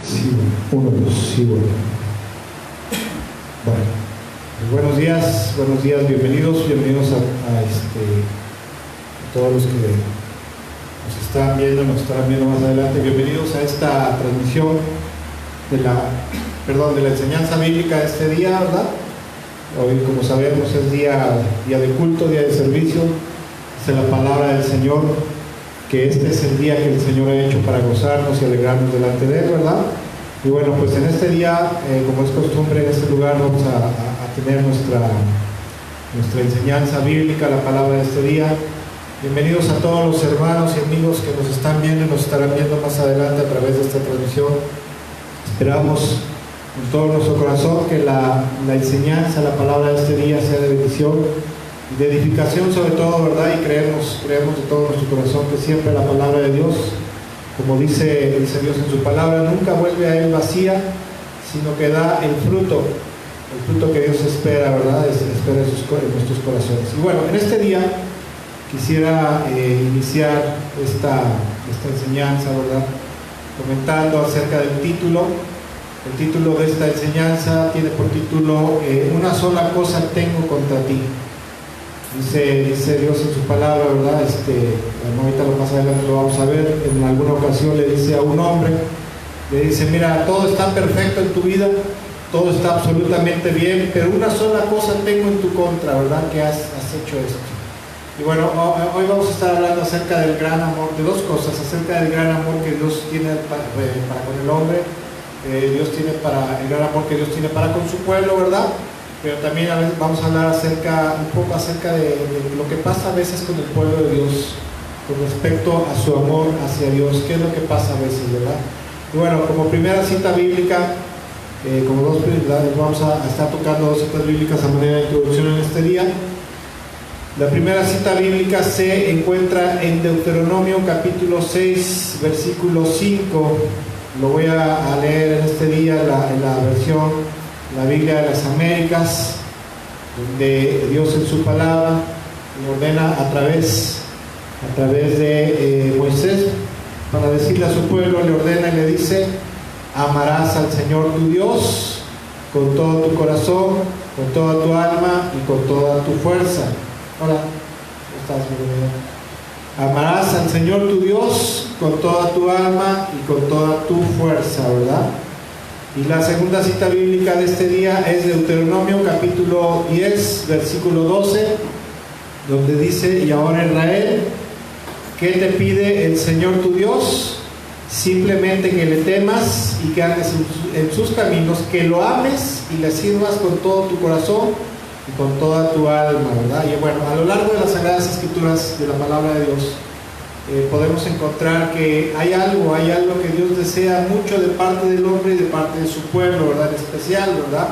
Sí, uno, dos, sí, bueno. Bueno, buenos días, bienvenidos a todos los que nos estarán viendo más adelante. Bienvenidos a esta transmisión de la enseñanza bíblica de este día, ¿verdad? Hoy, como sabemos, es día de culto, día de servicio. Es la palabra del Señor, que este es el día que el Señor ha hecho para gozarnos y alegrarnos delante de Él, ¿verdad? Y bueno, pues en este día, como es costumbre en este lugar, vamos a tener nuestra enseñanza bíblica, la palabra de este día. Bienvenidos a todos los hermanos y amigos que nos están viendo y nos estarán viendo más adelante a través de esta transmisión. Esperamos con todo nuestro corazón que la enseñanza, la palabra de este día sea de bendición y de edificación sobre todo, ¿verdad? Y creemos de todo nuestro corazón que siempre la palabra de Dios, como dice Dios en su palabra, nunca vuelve a Él vacía, sino que da el fruto que Dios espera, ¿verdad? Espera en nuestros corazones. Y bueno, en este día quisiera iniciar esta enseñanza, ¿verdad? Comentando acerca del título. El título de esta enseñanza tiene por título Una sola cosa tengo contra ti. Dice Dios en su palabra, ¿verdad? Ahorita más adelante lo vamos a ver. En alguna ocasión le dice a un hombre, le dice: mira, todo está perfecto en tu vida, todo está absolutamente bien, pero una sola cosa tengo en tu contra, ¿verdad? Que has hecho esto. Y bueno, hoy vamos a estar hablando acerca del gran amor, de dos cosas, acerca del gran amor que Dios tiene para con el hombre, el gran amor que Dios tiene para con su pueblo, ¿verdad? Pero también vamos a hablar un poco acerca de lo que pasa a veces con el pueblo de Dios con respecto a su amor hacia Dios. ¿Qué es lo que pasa a veces, verdad? Y bueno, como primera cita bíblica, vamos a estar tocando dos citas bíblicas a manera de introducción en este día. La primera cita bíblica se encuentra en Deuteronomio capítulo 6, versículo 5. Lo voy a leer en este día en la versión, la Biblia de las Américas, donde Dios en su palabra le ordena a través de Moisés, para decirle a su pueblo, le ordena y le dice: amarás al Señor tu Dios con todo tu corazón, con toda tu alma y con toda tu fuerza. Hola, ¿cómo estás, mi hermano? Amarás al Señor tu Dios con toda tu alma y con toda tu fuerza, ¿verdad? Y la segunda cita bíblica de este día es Deuteronomio capítulo 10, versículo 12, donde dice: y ahora, Israel, ¿qué te pide el Señor tu Dios? Simplemente que le temas y que andes en sus caminos, que lo ames y le sirvas con todo tu corazón y con toda tu alma, ¿verdad? Y bueno, a lo largo de las Sagradas Escrituras, de la palabra de Dios, podemos encontrar que hay algo que Dios desea mucho de parte del hombre y de parte de su pueblo, ¿verdad? En especial, ¿verdad?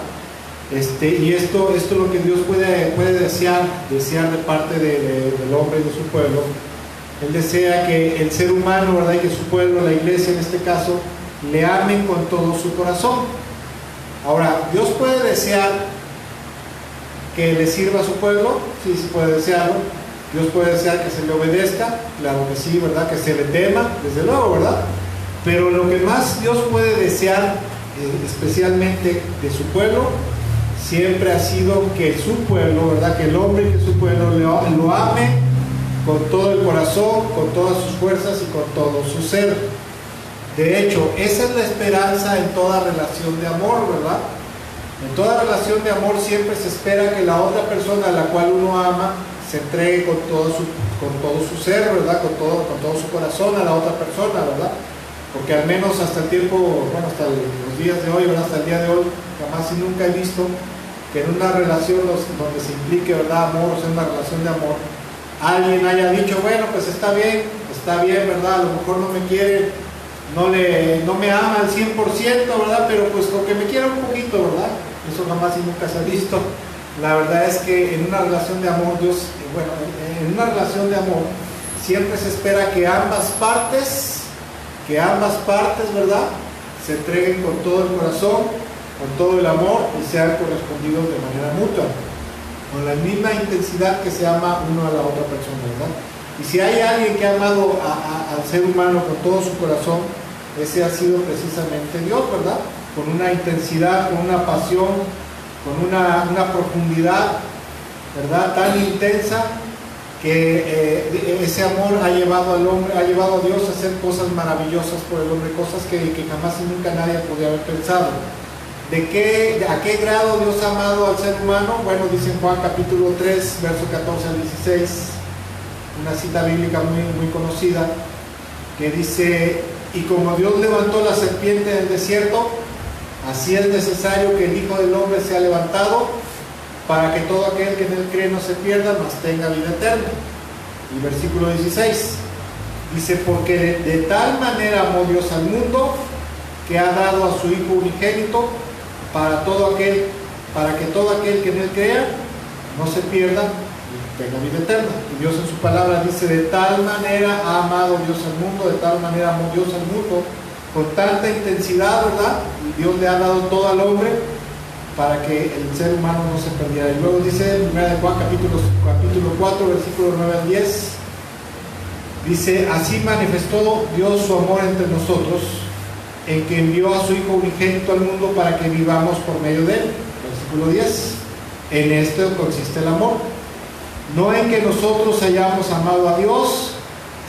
Y esto es lo que Dios puede desear de parte del hombre y de su pueblo. Él desea que el ser humano, ¿verdad? Y que su pueblo, la iglesia en este caso, le amen con todo su corazón. Ahora, Dios puede desear que le sirva a su pueblo, sí puede desearlo. Dios puede desear que se le obedezca, claro que sí, ¿verdad? Que se le tema, desde luego, ¿verdad? Pero lo que más Dios puede desear, especialmente de su pueblo, siempre ha sido que su pueblo, ¿verdad? Que el hombre y que su pueblo lo ame con todo el corazón, con todas sus fuerzas y con todo su ser. De hecho, esa es la esperanza en toda relación de amor, ¿verdad? En toda relación de amor siempre se espera que la otra persona a la cual uno ama se entregue con todo su ser, ¿verdad? Con todo su corazón a la otra persona, ¿verdad? Porque al menos hasta el tiempo, hasta los días de hoy, ¿verdad? Hasta el día de hoy, jamás y nunca he visto que en una relación donde se implique, ¿verdad? Amor, o sea, una relación de amor, alguien haya dicho: bueno, pues está bien, ¿verdad? A lo mejor no me quiere, no me ama al 100%, ¿verdad? Pero pues con que me quiera un poquito, ¿verdad? Eso jamás y nunca se ha visto. La verdad es que en una relación de amor, en una relación de amor siempre se espera que ambas partes, ¿verdad? Se entreguen con todo el corazón, con todo el amor y sean correspondidos de manera mutua, con la misma intensidad que se ama uno a la otra persona, ¿verdad? Y si hay alguien que ha amado al ser humano con todo su corazón, ese ha sido precisamente Dios, ¿verdad? Con una intensidad, con una pasión, con una profundidad, ¿verdad? Tan intensa que ese amor ha llevado al hombre, ha llevado a Dios a hacer cosas maravillosas por el hombre, cosas que jamás y nunca nadie podía haber pensado. ¿A qué grado Dios ha amado al ser humano? Bueno, dice en Juan capítulo 3, verso 14 al 16, una cita bíblica muy conocida, que dice: y como Dios levantó la serpiente en el desierto, así es necesario que el Hijo del Hombre sea levantado, para que todo aquel que en él cree no se pierda, mas tenga vida eterna. Y versículo 16 dice: porque de tal manera amó Dios al mundo, que ha dado a su Hijo unigénito, para que todo aquel que en él crea no se pierda y tenga vida eterna. Y Dios en su palabra dice: de tal manera ha amado Dios al mundo, de tal manera amó Dios al mundo, con tanta intensidad, ¿verdad? Y Dios le ha dado todo al hombre para que el ser humano no se perdiera. Y luego dice en 1 Juan capítulo 4, versículos 9 al 10, dice: así manifestó Dios su amor entre nosotros, en que envió a su Hijo unigénito al mundo para que vivamos por medio de él. Versículo 10: en esto consiste el amor, no en que nosotros hayamos amado a Dios,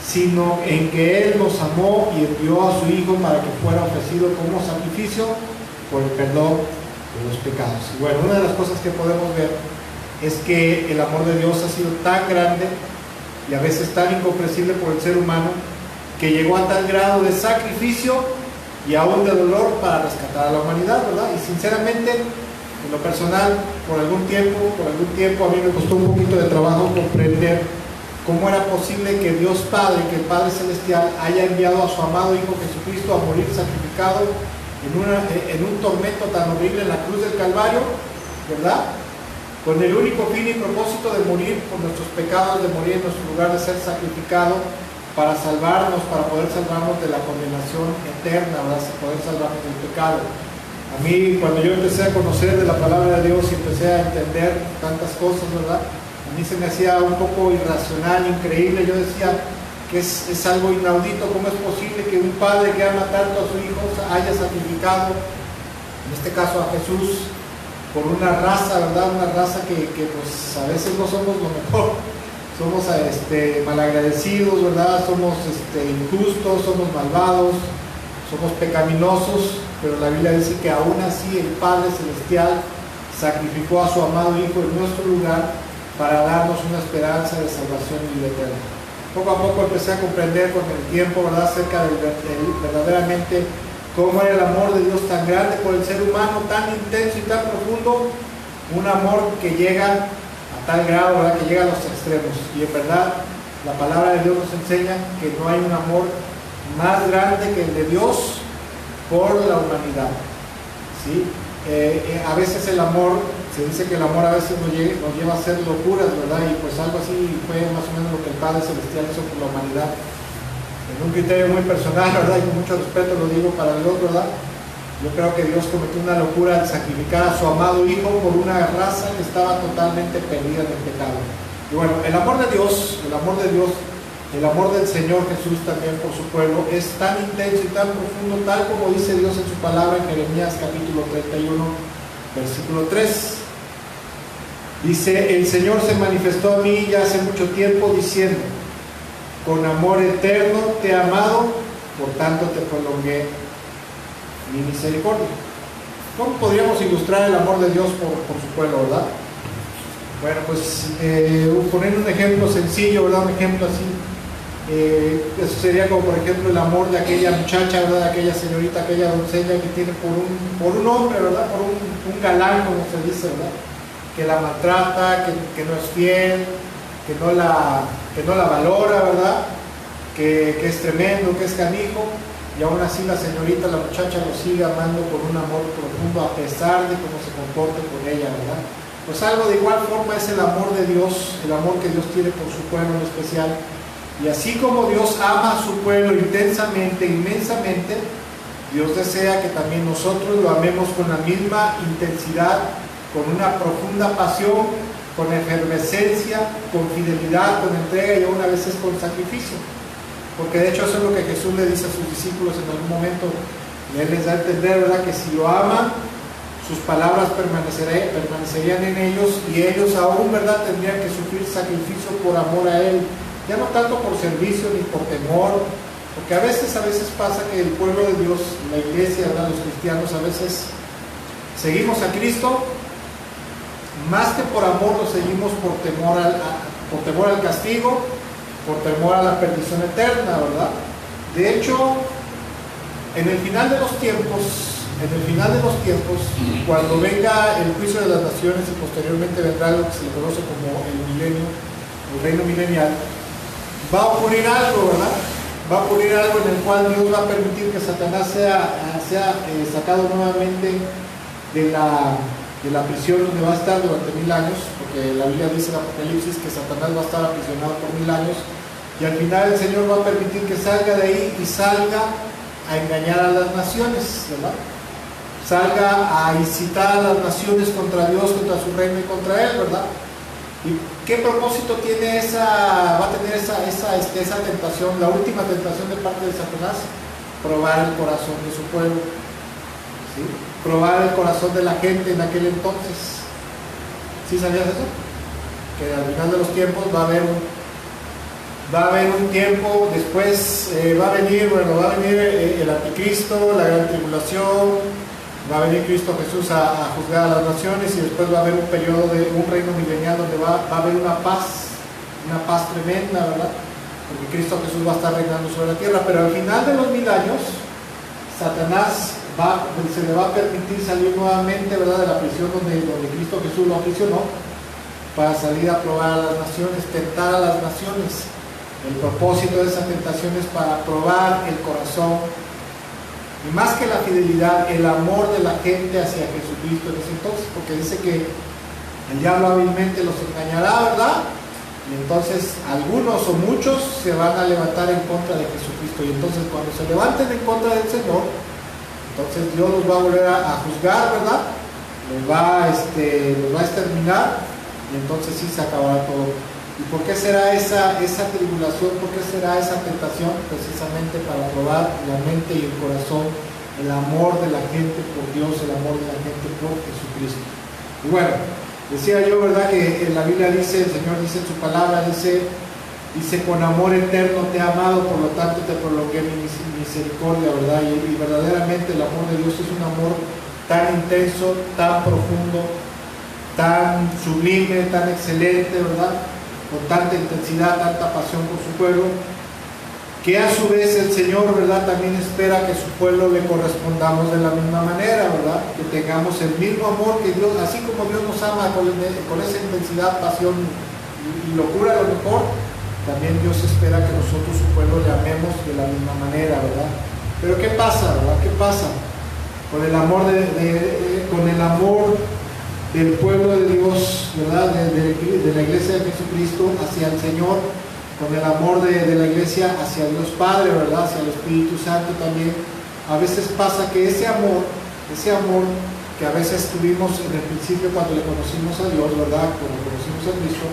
sino en que Él nos amó y envió a su Hijo para que fuera ofrecido como sacrificio por el perdón de los pecados. Y bueno, una de las cosas que podemos ver es que el amor de Dios ha sido tan grande y a veces tan incomprensible por el ser humano, que llegó a tal grado de sacrificio y aún de dolor para rescatar a la humanidad, ¿verdad? Y sinceramente, en lo personal, por algún tiempo a mí me costó un poquito de trabajo comprender cómo era posible que Dios Padre, que el Padre Celestial, haya enviado a su amado Hijo Jesucristo a morir sacrificado en un tormento tan horrible en la cruz del Calvario, ¿verdad? Con el único fin y propósito de morir por nuestros pecados, de morir en nuestro lugar, de ser sacrificado para salvarnos, para poder salvarnos de la condenación eterna, ¿verdad? Poder salvarnos del pecado. A mí, cuando yo empecé a conocer de la palabra de Dios y empecé a entender tantas cosas, ¿verdad?, a mí se me hacía un poco irracional, increíble. Yo decía que es algo inaudito. ¿Cómo es posible que un padre que ama tanto a su hijo haya sacrificado, en este caso a Jesús, por una raza, ¿verdad? Una raza que pues a veces no somos lo mejor, somos malagradecidos, ¿verdad? Somos injustos, somos malvados, somos pecaminosos, pero la Biblia dice que aún así el Padre Celestial sacrificó a su amado Hijo en nuestro lugar para darnos una esperanza de salvación y vida eterna. Poco a poco empecé a comprender con el tiempo, ¿verdad?, acerca del verdaderamente cómo era el amor de Dios tan grande por el ser humano, tan intenso y tan profundo, un amor que llega a tal grado, ¿verdad?, que llega a los extremos. Y en verdad, la palabra de Dios nos enseña que no hay un amor más grande que el de Dios por la humanidad, ¿sí? A veces el amor, se dice que el amor a veces nos lleva a hacer locuras, ¿verdad? Y pues algo así fue más o menos lo que el Padre Celestial hizo por la humanidad. En un criterio muy personal, ¿verdad? Y con mucho respeto lo digo para Dios, ¿verdad? Yo creo que Dios cometió una locura al sacrificar a su amado Hijo por una raza que estaba totalmente perdida en el pecado. Y bueno, el amor de Dios, el amor del Señor Jesús también por su pueblo es tan intenso y tan profundo, tal como dice Dios en su palabra en Jeremías capítulo 31, versículo 3. Dice: el Señor se manifestó a mí ya hace mucho tiempo diciendo: con amor eterno te he amado, por tanto te prolongué mi misericordia. ¿Cómo podríamos ilustrar el amor de Dios por su pueblo, verdad? Bueno, pues poner un ejemplo sencillo, ¿verdad? Un ejemplo así. Eso sería como, por ejemplo, el amor de aquella muchacha, ¿verdad? De aquella señorita, aquella doncella que tiene por un hombre, ¿verdad? Por un galán, como se dice, ¿verdad? Que la maltrata, que no es fiel, que no la valora, ¿verdad? Que es tremendo, que es canijo, y aún así la señorita, la muchacha, lo sigue amando con un amor profundo a pesar de cómo se comporte con ella, ¿verdad? Pues algo de igual forma es el amor de Dios, el amor que Dios tiene por su pueblo en especial. Y así como Dios ama a su pueblo intensamente, inmensamente, Dios desea que también nosotros lo amemos con la misma intensidad, con una profunda pasión, con efervescencia, con fidelidad, con entrega y aún a veces con sacrificio. porque de hecho eso es lo que Jesús le dice a sus discípulos en algún momento, y Él les da a entender, ¿verdad?, que si lo aman, sus palabras permanecerían en ellos, y ellos aún, ¿verdad?, tendrían que sufrir sacrificio por amor a Él, ya no tanto por servicio ni por temor, porque a veces pasa que el pueblo de Dios, la iglesia, ¿verdad?, los cristianos, a veces seguimos a Cristo, más que por amor lo seguimos por temor al castigo, por temor a la perdición eterna, ¿verdad? De hecho, en el final de los tiempos, cuando venga el juicio de las naciones y posteriormente vendrá lo que se le conoce como el milenio, el reino milenial, va a ocurrir algo, ¿verdad? Va a ocurrir algo en el cual Dios va a permitir que Satanás sea sacado nuevamente de la prisión donde va a estar durante 1000 años, porque la Biblia dice en Apocalipsis que Satanás va a estar aprisionado por 1000 años, y al final el Señor va a permitir que salga de ahí y salga a engañar a las naciones, ¿verdad? Salga a incitar a las naciones contra Dios, contra su reino y contra Él, ¿verdad? ¿Y qué propósito va a tener esa tentación, la última tentación de parte de Satanás? Probar el corazón de su pueblo, ¿sí? Probar el corazón de la gente en aquel entonces. ¿Sí sabías eso? Que al final de los tiempos va a haber un tiempo después, va a venir el anticristo, la gran tribulación, va a venir Cristo Jesús a juzgar a las naciones, y después va a haber un periodo de un reino milenial donde va a haber una paz tremenda, ¿verdad? Porque Cristo Jesús va a estar reinando sobre la tierra, pero al final de los 1000 años, Satanás se le va a permitir salir nuevamente, ¿verdad?, de la prisión donde Cristo Jesús lo aprisionó, para salir a probar a las naciones, tentar a las naciones. El propósito de esa tentación es para probar el corazón, y más que la fidelidad, el amor de la gente hacia Jesucristo en ese entonces, porque dice que el diablo hábilmente los engañará, ¿verdad? Y entonces algunos o muchos se van a levantar en contra de Jesucristo, y entonces cuando se levanten en contra del Señor, entonces Dios los va a volver a juzgar, ¿verdad? Los va a exterminar, y entonces sí se acabará todo. ¿Y por qué será esa tribulación? ¿Por qué será esa tentación? Precisamente para probar la mente y el corazón, el amor de la gente por Dios, el amor de la gente por Jesucristo. Y bueno, decía yo, ¿verdad?, que en la Biblia dice, el Señor dice en su palabra, dice, con amor eterno te he amado, por lo tanto te prolongué mi misericordia, ¿verdad? Y verdaderamente el amor de Dios es un amor tan intenso, tan profundo, tan sublime, tan excelente, ¿verdad?, con tanta intensidad, tanta pasión por su pueblo, que a su vez el Señor, ¿verdad?, también espera que su pueblo le correspondamos de la misma manera, ¿verdad?, que tengamos el mismo amor que Dios, así como Dios nos ama con esa intensidad, pasión y locura a lo mejor, también Dios espera que nosotros, su pueblo, le amemos de la misma manera, ¿verdad? Pero ¿qué pasa, verdad? ¿Qué pasa? Con el amor del pueblo de Dios, ¿verdad?, de la iglesia de Jesucristo hacia el Señor, con el amor de la iglesia hacia Dios Padre, ¿verdad?, hacia el Espíritu Santo también. A veces pasa que ese amor que a veces tuvimos en el principio cuando le conocimos a Dios, ¿verdad?, cuando conocimos a Cristo,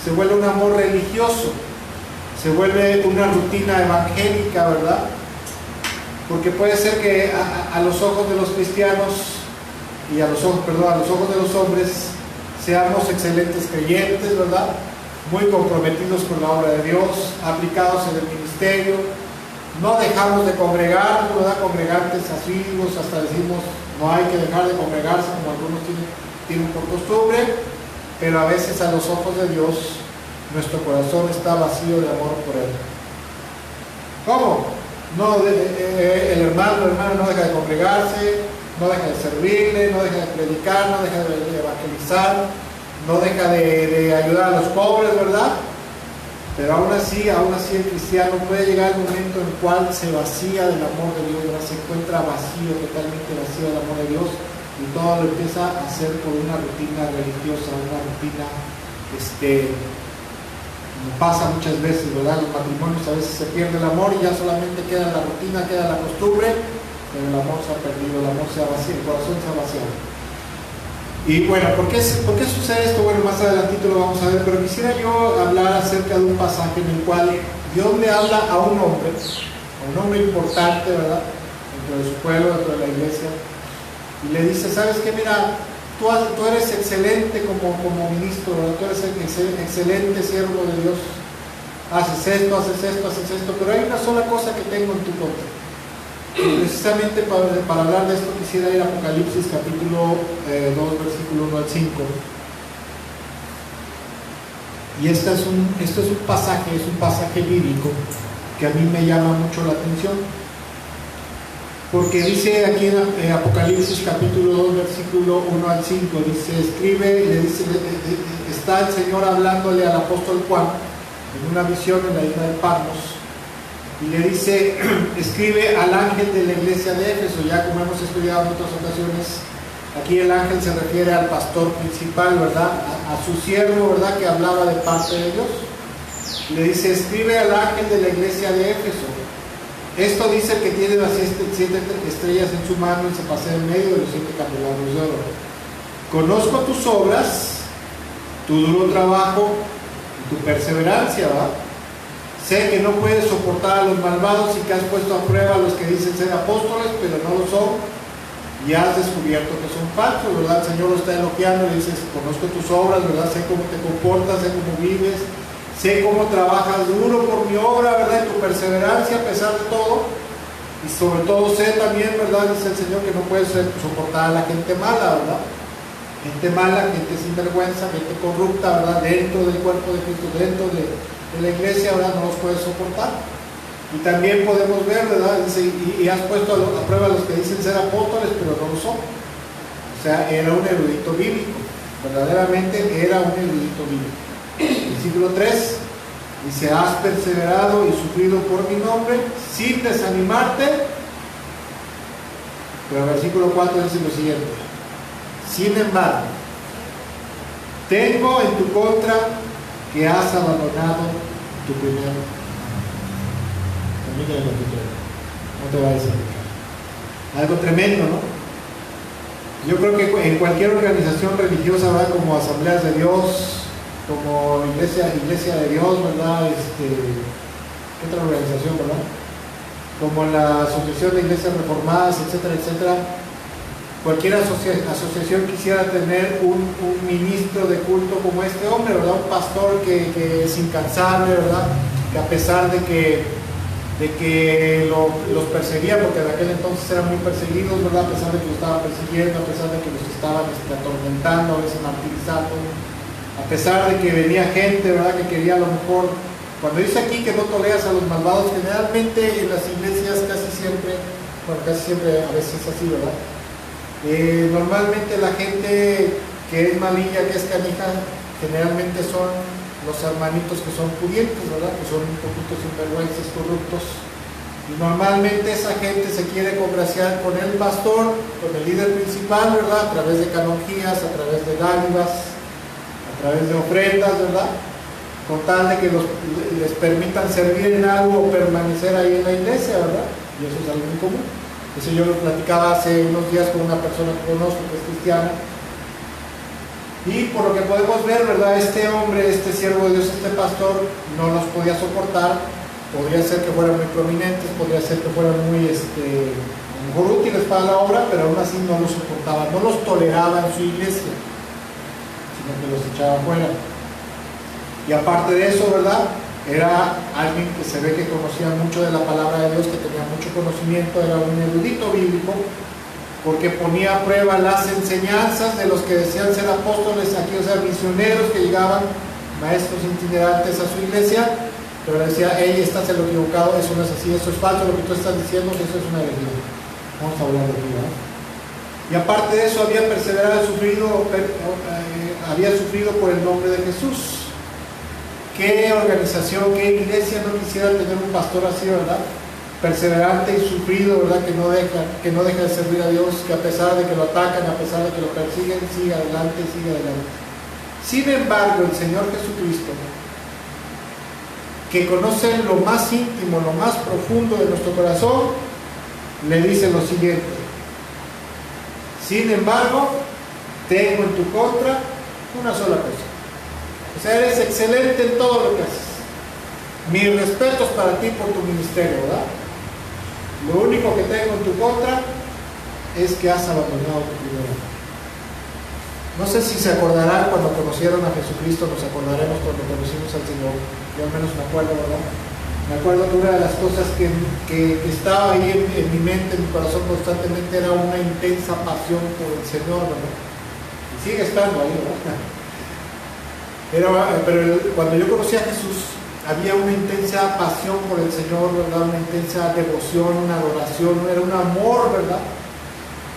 se vuelve un amor religioso, se vuelve una rutina evangélica, ¿verdad? Porque puede ser que a los ojos de los cristianos y a los ojos de los hombres seamos excelentes creyentes, ¿verdad?, muy comprometidos con la obra de Dios, aplicados en el ministerio, no dejamos de congregarnos, ¿verdad?, congregantes asiduos, hasta decimos no hay que dejar de congregarse como algunos tienen por costumbre, pero a veces a los ojos de Dios nuestro corazón está vacío de amor por Él. ¿Cómo? No, el hermano no deja de congregarse, no deja de servirle, no deja de predicar, no deja de evangelizar, no deja de ayudar a los pobres, ¿verdad? Pero aún así el cristiano puede llegar al momento en el cual se vacía del amor de Dios, ¿verdad? Se encuentra vacío, totalmente vacío del amor de Dios, y todo lo empieza a hacer por una rutina religiosa, una rutina, pasa muchas veces, ¿verdad? Los matrimonios a veces se pierde el amor y ya solamente queda la rutina, queda la costumbre, pero el amor se ha perdido, el amor se ha vaciado, el corazón se ha vaciado. Y bueno, ¿por qué sucede esto? Bueno, más adelantito lo vamos a ver, pero quisiera yo hablar acerca de un pasaje en el cual Dios le habla a un hombre importante, ¿verdad? Dentro de su pueblo, dentro de la iglesia, y le dice, ¿sabes qué? Mira, tú eres excelente como ministro, ¿verdad? Tú eres excelente siervo de Dios. Haces esto, pero hay una sola cosa que tengo en tu contra. Y precisamente para hablar de esto quisiera ir a Apocalipsis capítulo 2, versículo 1 al 5. Y esto es un pasaje bíblico que a mí me llama mucho la atención. Porque dice aquí en Apocalipsis capítulo 2, versículo 1 al 5, dice, escribe, le dice, está el Señor hablándole al apóstol Juan en una visión en la isla de Patmos, y le dice, escribe al ángel de la iglesia de Éfeso. Ya como hemos estudiado en otras ocasiones, aquí el ángel se refiere al pastor principal, ¿verdad? A su siervo, ¿verdad? Que hablaba de parte de Dios. Le dice, escribe al ángel de la iglesia de Éfeso. Esto dice que tiene las 7 estrellas en su mano y se pasea en medio de los 7 candelabros de oro. Conozco tus obras, tu duro trabajo y tu perseverancia, ¿verdad? Sé que no puedes soportar a los malvados y que has puesto a prueba a los que dicen ser apóstoles, pero no lo son, y has descubierto que son falsos, ¿verdad? El Señor lo está elogiando y dice, conozco tus obras, ¿verdad? Sé cómo te comportas, sé cómo vives, sé cómo trabajas duro por mi obra, ¿verdad? Y tu perseverancia a pesar de todo. Y sobre todo sé también, ¿verdad? Dice el Señor, que no puedes soportar a la gente mala, ¿verdad? Gente mala, gente sin vergüenza, gente corrupta, ¿verdad? Dentro del cuerpo de Cristo, dentro de la iglesia, ¿verdad? No los puedes soportar. Y también podemos ver, ¿verdad? Dice, y has puesto a prueba a los que dicen ser apóstoles, pero no lo son. O sea, era un erudito bíblico. Verdaderamente era un erudito bíblico. Versículo 3 dice, has perseverado y sufrido por mi nombre sin desanimarte. Pero el versículo 4 dice lo siguiente, sin embargo, tengo en tu contra que has abandonado tu primer amor. Termina lo que quieras, no te vayas a dejar. Algo tremendo, ¿no? Yo creo que en cualquier organización religiosa, ¿verdad? Como Asambleas de Dios, como iglesia de Dios, ¿verdad? ¿Qué otra organización, verdad? Como la Asociación de Iglesias Reformadas, etcétera, etcétera. Cualquier asociación quisiera tener un ministro de culto como este hombre, ¿verdad? Un pastor que es incansable, ¿verdad? Que a pesar de que los perseguía, porque en aquel entonces eran muy perseguidos, ¿verdad? A pesar de que los estaban persiguiendo, a pesar de que los estaban atormentando, a veces martirizando, a pesar de que venía gente, ¿verdad? Que quería a lo mejor, cuando dice aquí que no toleras a los malvados, generalmente en las iglesias casi siempre a veces es así, ¿verdad? Normalmente la gente que es malilla, que es canija, generalmente son los hermanitos que son pudientes, ¿verdad? Que son un poquito sinvergüenzas, corruptos. Y normalmente esa gente se quiere congraciar con el pastor, con el líder principal, ¿verdad? A través de canonjías, a través de dádivas, a través de ofrendas, ¿verdad? Con tal de que les permitan servir en algo o permanecer ahí en la iglesia, ¿verdad? Y eso es algo muy común. Eso yo lo platicaba hace unos días con una persona que conozco, que es cristiana. Y por lo que podemos ver, ¿verdad? Este hombre, este siervo de Dios, este pastor, no los podía soportar. Podría ser que fueran muy prominentes, podría ser que fueran muy, a lo mejor útiles para la obra, pero aún así no los soportaba, no los toleraba en su iglesia, sino que los echaba fuera. Y aparte de eso, ¿verdad? Era alguien que se ve que conocía mucho de la palabra de Dios, que tenía mucho conocimiento, era un erudito bíblico, porque ponía a prueba las enseñanzas de los que decían ser apóstoles, aquí, o sea, misioneros que llegaban, maestros itinerantes a su iglesia, pero le decía, hey, estás en lo equivocado, eso no es así, eso es falso, lo que tú estás diciendo, que eso es una herejía. Vamos a hablar de aquí, ¿verdad? Y aparte de eso, había perseverado, había sufrido por el nombre de Jesús. ¿Qué organización, qué iglesia no quisiera tener un pastor así, verdad? Perseverante y sufrido, ¿verdad? Que no deja de servir a Dios, que a pesar de que lo atacan, a pesar de que lo persiguen, sigue adelante, sigue adelante. Sin embargo, el Señor Jesucristo, que conoce lo más íntimo, lo más profundo de nuestro corazón, le dice lo siguiente: sin embargo, tengo en tu contra una sola cosa. O sea, eres excelente en todo lo que haces. mis respetos para ti por tu ministerio, ¿verdad? Lo único que tengo en tu contra es que has abandonado tu primer amor. No sé si se acordarán cuando conocieron a Jesucristo, nos acordaremos cuando conocimos al Señor. Yo al menos me acuerdo, ¿verdad? Me acuerdo que una de las cosas que estaba ahí en mi mente, en mi corazón constantemente, era una intensa pasión por el Señor, ¿verdad? Y sigue estando ahí, ¿verdad? Pero cuando yo conocí a Jesús, había una intensa pasión por el Señor, ¿verdad? Una intensa devoción, una adoración, era un amor, ¿verdad?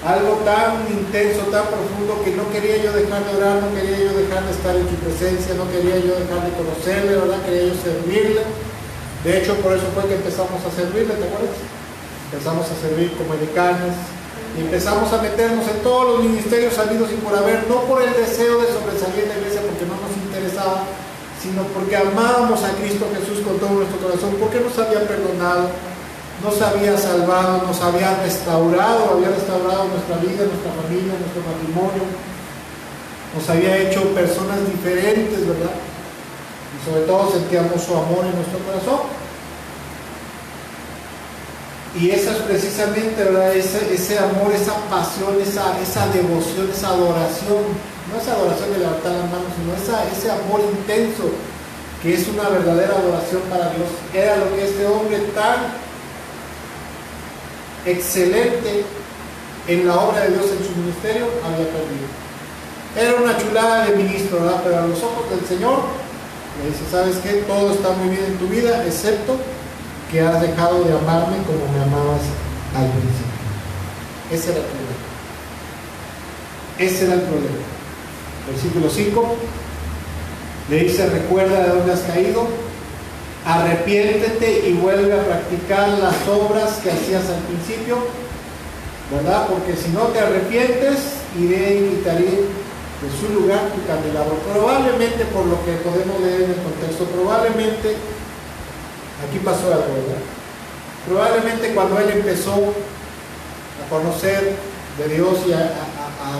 Algo tan intenso, tan profundo, que no quería yo dejar de orar, no quería yo dejar de estar en su presencia, no quería yo dejar de conocerle, ¿verdad? Quería yo servirle. De hecho, por eso fue que empezamos a servirle, ¿te acuerdas? Empezamos a servir como edecanes y empezamos a meternos en todos los ministerios habidos y por haber, no por el deseo de sobresalir en la iglesia, porque no nos interesaba, sino porque amábamos a Cristo Jesús con todo nuestro corazón, porque nos había perdonado, nos había salvado, nos había restaurado nuestra vida, nuestra familia, nuestro matrimonio, nos había hecho personas diferentes, ¿verdad? Y sobre todo sentíamos su amor en nuestro corazón. Y eso es precisamente, ¿verdad? Ese amor, esa pasión, esa devoción, esa adoración, no esa adoración de levantar las manos, sino ese amor intenso, que es una verdadera adoración para Dios, era lo que este hombre tan excelente en la obra de Dios en su ministerio había perdido. Era una chulada de ministro, ¿verdad? Pero a los ojos del Señor le dice: ¿sabes qué? Todo está muy bien en tu vida, excepto que has dejado de amarme como me amabas al principio. Ese era el problema. Ese era el problema. Versículo 5 le dice: recuerda de dónde has caído, arrepiéntete y vuelve a practicar las obras que hacías al principio, ¿verdad? Porque si no te arrepientes, iré y quitaré de su lugar tu candelabro. Probablemente, por lo que podemos leer en el contexto, probablemente aquí pasó algo, ¿verdad? Probablemente cuando él empezó a conocer de Dios y a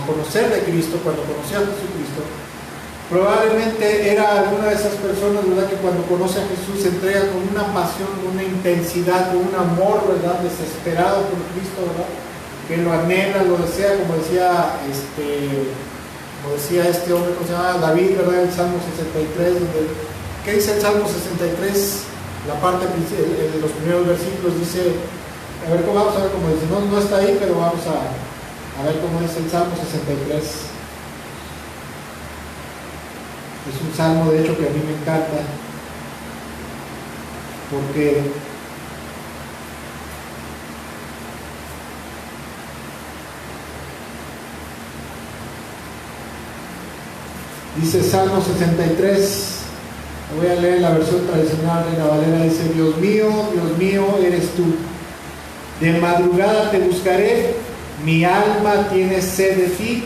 conocer de Cristo, cuando conoció a Jesucristo, probablemente era alguna de esas personas, ¿verdad?, que cuando conoce a Jesús se entrega con una pasión, con una intensidad, con un amor, ¿verdad?, desesperado por Cristo, ¿verdad?, que lo anhela, lo desea, como decía este hombre, ¿cómo se llama? David, ¿verdad?, el Salmo 63, ¿qué dice el Salmo 63? La parte de los primeros versículos dice, vamos a ver cómo dice, no está ahí, pero vamos a ver cómo es el Salmo 63. Es un salmo, de hecho, que a mí me encanta, porque dice Salmo 63, voy a leer la versión tradicional de la Valera, dice: Dios mío, eres tú. De madrugada te buscaré, mi alma tiene sed de ti,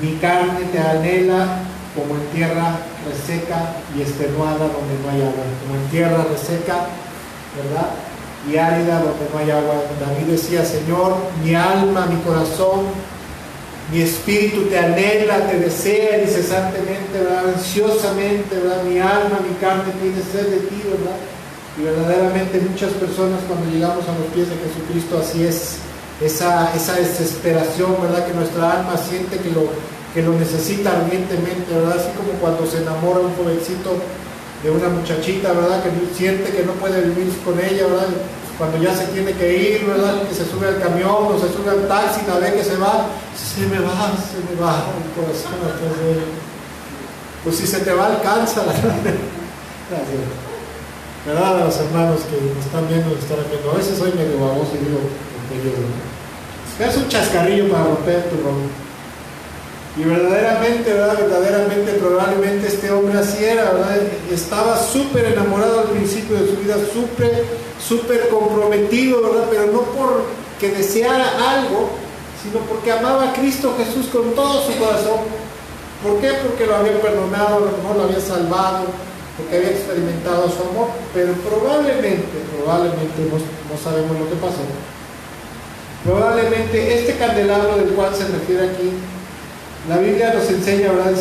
mi carne te anhela como en tierra reseca y extenuada donde no hay agua. Como en tierra reseca, ¿verdad?, y árida donde no hay agua. David decía: Señor, mi alma, mi corazón, mi espíritu te anhela, te desea incesantemente, ¿verdad?, ansiosamente, ¿verdad?, mi alma, mi carne tiene sed de ti, ¿verdad? Y verdaderamente muchas personas, cuando llegamos a los pies de Jesucristo, así es, esa desesperación, ¿verdad?, que nuestra alma siente que lo necesita ardientemente, ¿verdad? Así como cuando se enamora un jovencito de una muchachita, ¿verdad?, que siente que no puede vivir con ella, ¿verdad? Cuando ya se tiene que ir, ¿verdad?, que se sube al camión o se sube al taxi, la ve que se va el corazón atrás de él. Pues si se te va, alcanza. ¿Verdad? A los hermanos que nos están viendo, a veces soy medio baboso y digo, es un chascarrillo para romper tu ron. Y verdaderamente, ¿verdad?, probablemente este hombre así era, ¿verdad? Estaba súper enamorado al principio de su vida, súper comprometido, ¿verdad?, pero no porque deseara algo, sino porque amaba a Cristo Jesús con todo su corazón. ¿Por qué? Porque lo había perdonado, a lo mejor lo había salvado, porque había experimentado su amor, pero probablemente, no sabemos lo que pasó. Probablemente este candelabro del cual se refiere aquí La Biblia nos enseña, ¿verdad?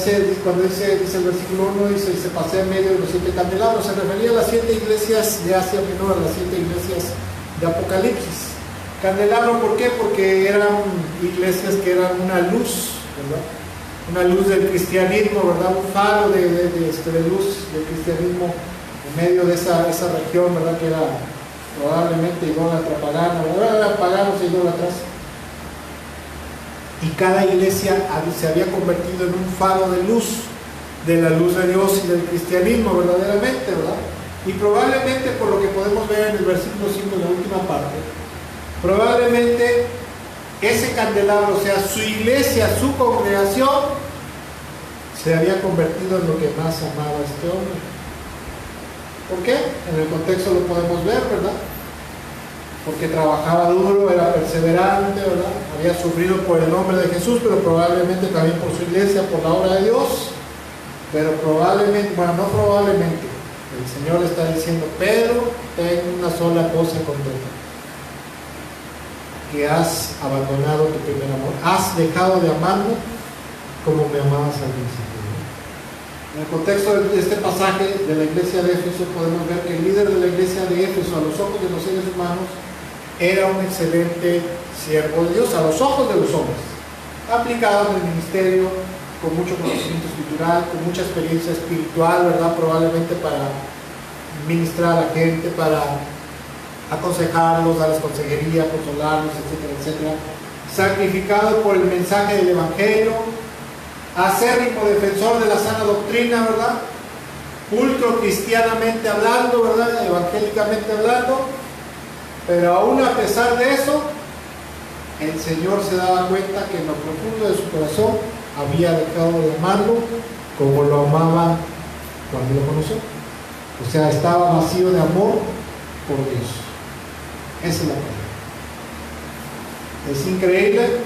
Cuando dice el versículo 1, dice, se pasea en medio de los 7 candelabros, se refería a las 7 iglesias de Asia Menor, a las 7 iglesias de Apocalipsis. Candelabro, ¿por qué? Porque eran iglesias que eran una luz, ¿verdad? Una luz del cristianismo, ¿verdad? Un faro de luz del cristianismo en medio de esa región, ¿verdad? Que era probablemente idólatra pagana, ¿verdad? Eran paganos e idólatras. Y cada iglesia se había convertido en un faro de luz, de la luz de Dios y del cristianismo verdaderamente, ¿verdad? Y probablemente, por lo que podemos ver en el versículo 5, en la última parte, probablemente ese candelabro, o sea, su iglesia, su congregación, se había convertido en lo que más amaba a este hombre. ¿Por qué? En el contexto lo podemos ver, ¿verdad? Porque trabajaba duro, era perseverante, ¿verdad? Había sufrido por el nombre de Jesús, pero probablemente también por su iglesia, por la obra de Dios. Pero probablemente, bueno, no probablemente, el Señor le está diciendo, pero ten una sola cosa contenta, que has abandonado tu primer amor, has dejado de amarme como me amabas al principio, ¿no? En el contexto de este pasaje de la iglesia de Éfeso podemos ver que el líder de la iglesia de Éfeso, a los ojos de los seres humanos, era un excelente siervo de Dios, a los ojos de los hombres, aplicado en el ministerio, con mucho conocimiento escritural, con mucha experiencia espiritual, ¿verdad? Probablemente para ministrar a la gente, para aconsejarlos, darles consejería, consolarlos, etcétera, etcétera. Sacrificado por el mensaje del Evangelio, acérrimo defensor de la sana doctrina, ¿verdad? Pulcro cristianamente hablando, ¿verdad? Evangélicamente hablando. Pero aún a pesar de eso, el Señor se daba cuenta que en lo profundo de su corazón había dejado de amarlo como lo amaba cuando lo conoció. O sea, estaba vacío de amor por Dios. Esa es la cosa. Es increíble,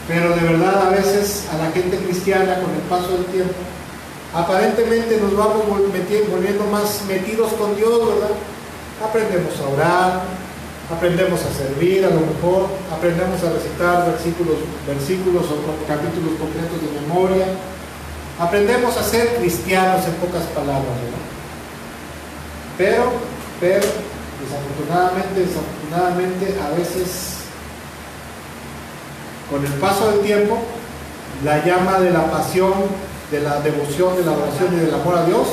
pero de verdad a veces a la gente cristiana, con el paso del tiempo, aparentemente nos vamos volviendo más metidos con Dios, ¿verdad? Aprendemos a orar, aprendemos a servir, a lo mejor aprendemos a recitar versículos o capítulos completos de memoria, aprendemos a ser cristianos en pocas palabras, ¿verdad? Pero desafortunadamente a veces, con el paso del tiempo, la llama de la pasión, de la devoción, de la adoración y del amor a Dios,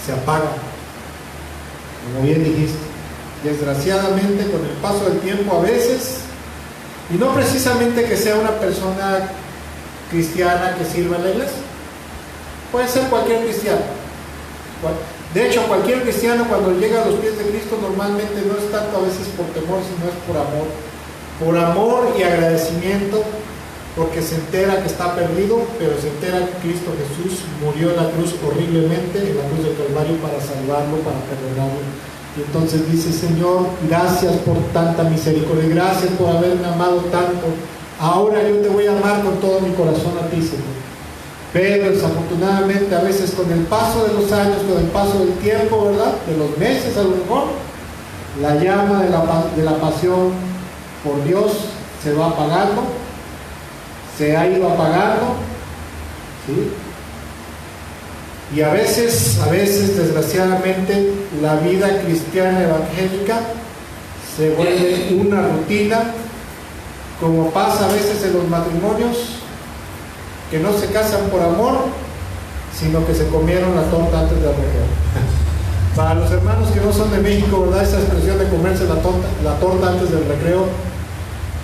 se apaga. Como bien dijiste, desgraciadamente con el paso del tiempo a veces, y no precisamente que sea una persona cristiana que sirva en la iglesia, puede ser cualquier cristiano. De hecho, cualquier cristiano cuando llega a los pies de Cristo normalmente no es tanto a veces por temor, sino es por amor y agradecimiento, porque se entera que está perdido, pero se entera que Cristo Jesús murió en la cruz horriblemente, en la cruz del Calvario, para salvarlo, para perdonarlo. Y entonces dice: Señor, gracias por tanta misericordia, gracias por haberme amado tanto, ahora yo te voy a amar con todo mi corazón a ti, Señor. Pero desafortunadamente a veces con el paso de los años, con el paso del tiempo, ¿verdad?, de los meses a lo mejor, la llama de la pasión por Dios se va apagando, se ha ido apagando, ¿sí? Y a veces desgraciadamente la vida cristiana evangélica se vuelve una rutina, como pasa a veces en los matrimonios que no se casan por amor, sino que se comieron la torta antes del recreo. Para los hermanos que no son de México, ¿verdad?, esa expresión de comerse la torta antes del recreo,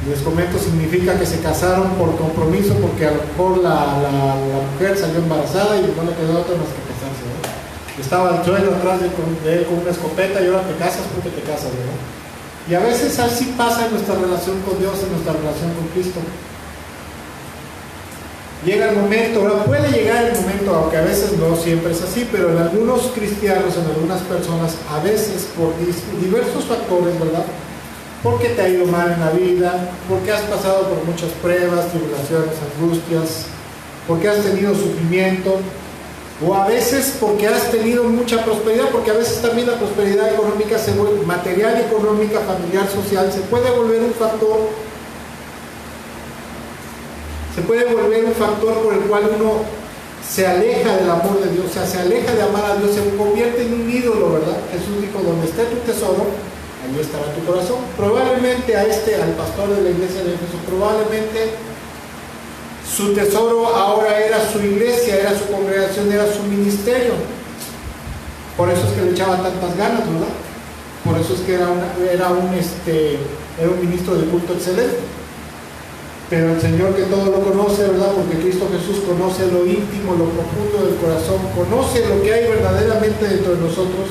les comento, significa que se casaron por compromiso, porque a lo mejor la mujer salió embarazada y no le quedó otra más que casarse, ¿verdad? Estaba el suegro atrás de él con una escopeta y ahora te casas porque te casas, ¿verdad? Y a veces así pasa en nuestra relación con Dios, en nuestra relación con Cristo. Llega el momento, ¿verdad? Puede llegar el momento, aunque a veces no siempre es así, pero en algunos cristianos, en algunas personas, a veces por diversos factores, ¿verdad?, porque te ha ido mal en la vida, porque has pasado por muchas pruebas, tribulaciones, angustias, porque has tenido sufrimiento, o a veces porque has tenido mucha prosperidad, porque a veces también la prosperidad económica material, económica, familiar, social, se puede volver un factor se puede volver un factor por el cual uno se aleja del amor de Dios, o sea, se aleja de amar a Dios, se convierte en un ídolo, ¿verdad? Jesús dijo, donde esté tu tesoro, allí estará tu corazón. Probablemente al pastor de la iglesia de Éfeso, probablemente su tesoro ahora era su iglesia, era su congregación, era su ministerio. Por eso es que le echaba tantas ganas, ¿verdad? Por eso es que era un ministro de culto excelente. Pero el Señor, que todo lo conoce, ¿verdad? Porque Cristo Jesús conoce lo íntimo, lo profundo del corazón, conoce lo que hay verdaderamente dentro de nosotros.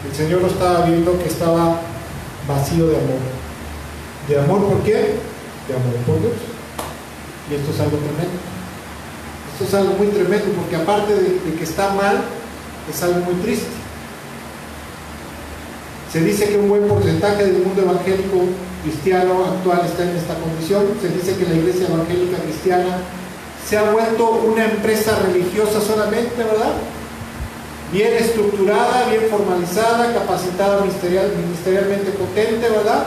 El Señor lo estaba viendo que estaba vacío de amor. ¿De amor por qué? De amor por Dios. Y esto es algo tremendo. Esto es algo muy tremendo, porque aparte de que está mal, es algo muy triste. Se dice que un buen porcentaje del mundo evangélico cristiano actual está en esta condición. Se dice que la iglesia evangélica cristiana se ha vuelto una empresa religiosa solamente, ¿verdad? Bien estructurada, bien formalizada, capacitada ministerialmente potente, ¿verdad?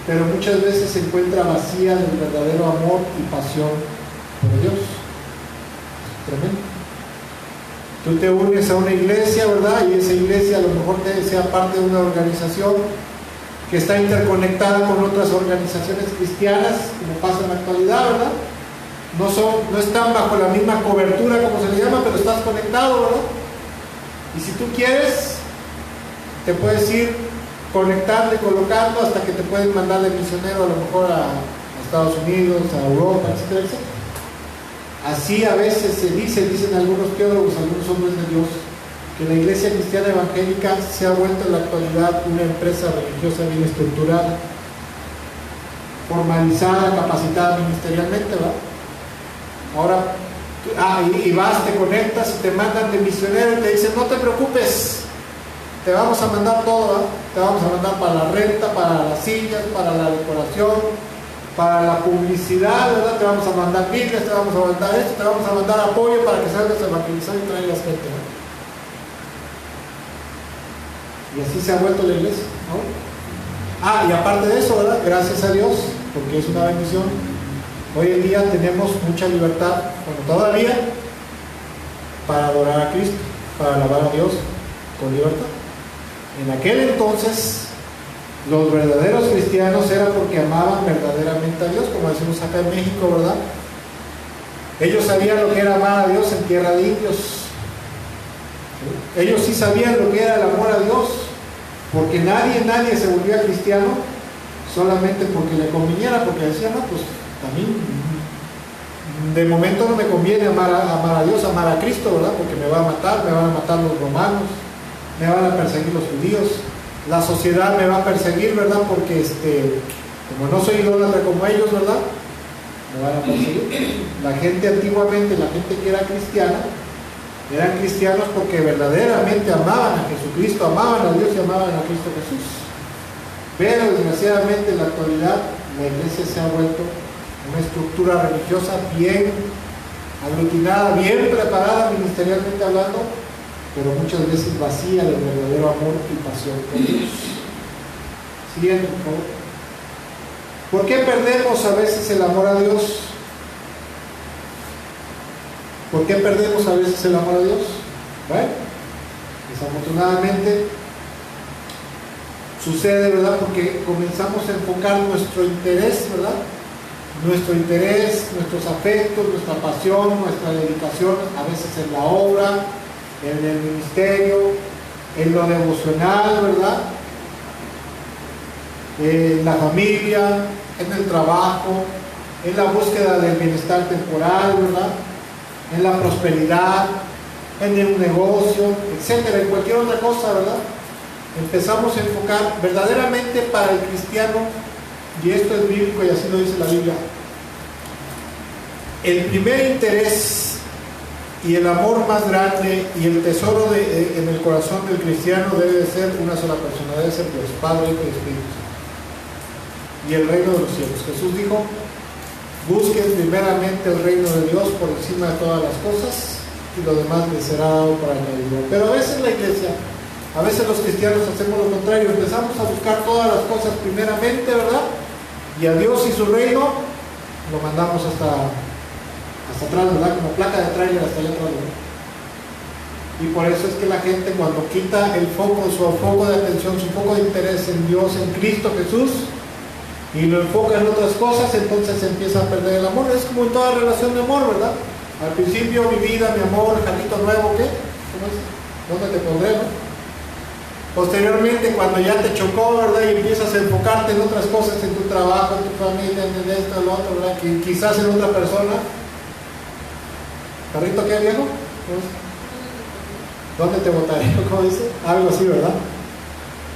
Pero muchas veces se encuentra vacía del verdadero amor y pasión por Dios. Tremendo. Tú te unes a una iglesia, ¿verdad? Y esa iglesia a lo mejor sea parte de una organización que está interconectada con otras organizaciones cristianas, como pasa en la actualidad, ¿verdad? No están bajo la misma cobertura, como se le llama, pero estás conectado, ¿verdad? Y si tú quieres, te puedes ir conectando y colocando hasta que te pueden mandar de misionero a lo mejor a Estados Unidos, a Europa, etcétera, etcétera. Así a veces dicen algunos teólogos, algunos hombres de Dios, que la iglesia cristiana evangélica se ha vuelto en la actualidad una empresa religiosa bien estructurada, formalizada, capacitada ministerialmente, ¿verdad? Ahora, vas, te conectas y te mandan de misionero y te dicen, no te preocupes, te vamos a mandar todo, ¿verdad? Te vamos a mandar para la renta, para las sillas, para la decoración, para la publicidad, ¿verdad? Te vamos a mandar Biblias, te vamos a mandar esto, te vamos a mandar apoyo para que salgas a evangelizar y traigas gente, ¿no? Y así se ha vuelto la iglesia, ¿no? Y aparte de eso, ¿verdad? Gracias a Dios, porque es una bendición, hoy en día tenemos mucha libertad, bueno, todavía, para adorar a Cristo, para alabar a Dios con libertad. En aquel entonces, los verdaderos cristianos eran porque amaban verdaderamente a Dios, como decimos acá en México, ¿verdad? Ellos sabían lo que era amar a Dios en tierra de indios. ¿Sí? Ellos sí sabían lo que era el amor a Dios, porque nadie se volvía cristiano solamente porque le conviniera, porque decía, no, pues a mí de momento no me conviene amar a Dios, amar a Cristo, ¿verdad? Porque me va a matar, me van a matar los romanos, me van a perseguir los judíos, la sociedad me va a perseguir, ¿verdad? Porque como no soy idólatra como ellos, ¿verdad? Me van a perseguir. La gente antiguamente, la gente que era cristiana, eran cristianos porque verdaderamente amaban a Jesucristo, amaban a Dios y amaban a Cristo Jesús. Pero desgraciadamente en la actualidad la iglesia se ha vuelto una estructura religiosa bien aglutinada, bien preparada ministerialmente hablando, pero muchas veces vacía del verdadero amor y pasión por Dios. Siguiendo, por favor. ¿Por qué perdemos a veces el amor a Dios? ¿Por qué perdemos a veces el amor a Dios? Bueno, desafortunadamente sucede, ¿verdad? Porque comenzamos a enfocar nuestro interés, ¿verdad? Nuestro interés, nuestros afectos, nuestra pasión, nuestra dedicación, a veces en la obra, en el ministerio, en lo devocional, ¿verdad? En la familia, en el trabajo, en la búsqueda del bienestar temporal, ¿verdad? En la prosperidad, en un negocio, etcétera, en cualquier otra cosa, ¿verdad? Empezamos a enfocar verdaderamente para el cristiano, y esto es bíblico y así lo dice la Biblia, el primer interés y el amor más grande y el tesoro en el corazón del cristiano debe de ser una sola persona, debe ser Dios, Padre, Hijo y Espíritu Santo, y el reino de los cielos. Jesús dijo, busquen primeramente el reino de Dios por encima de todas las cosas y lo demás les será dado para añadidura. Pero a veces la iglesia, a veces los cristianos hacemos lo contrario, empezamos a buscar todas las cosas primeramente, ¿verdad? Y a Dios y su reino lo mandamos hasta atrás, ¿verdad? Como placa de tráiler hasta allá atrás, ¿verdad? Y por eso es que la gente cuando quita el foco, su foco de atención, su foco de interés en Dios, en Cristo Jesús, y lo enfoca en otras cosas, entonces se empieza a perder el amor. Es como en toda relación de amor, ¿verdad? Al principio, mi vida, mi amor, jarrito nuevo, ¿qué? ¿Cómo es? ¿Dónde te pondré, no? Posteriormente, cuando ya te chocó, ¿verdad? Y empiezas a enfocarte en otras cosas, en tu trabajo, en tu familia, en esto, en lo otro, ¿verdad? Quizás en otra persona. ¿Carrito qué, viejo? ¿Dónde te botaré? ¿Cómo dice? Algo así, ¿verdad?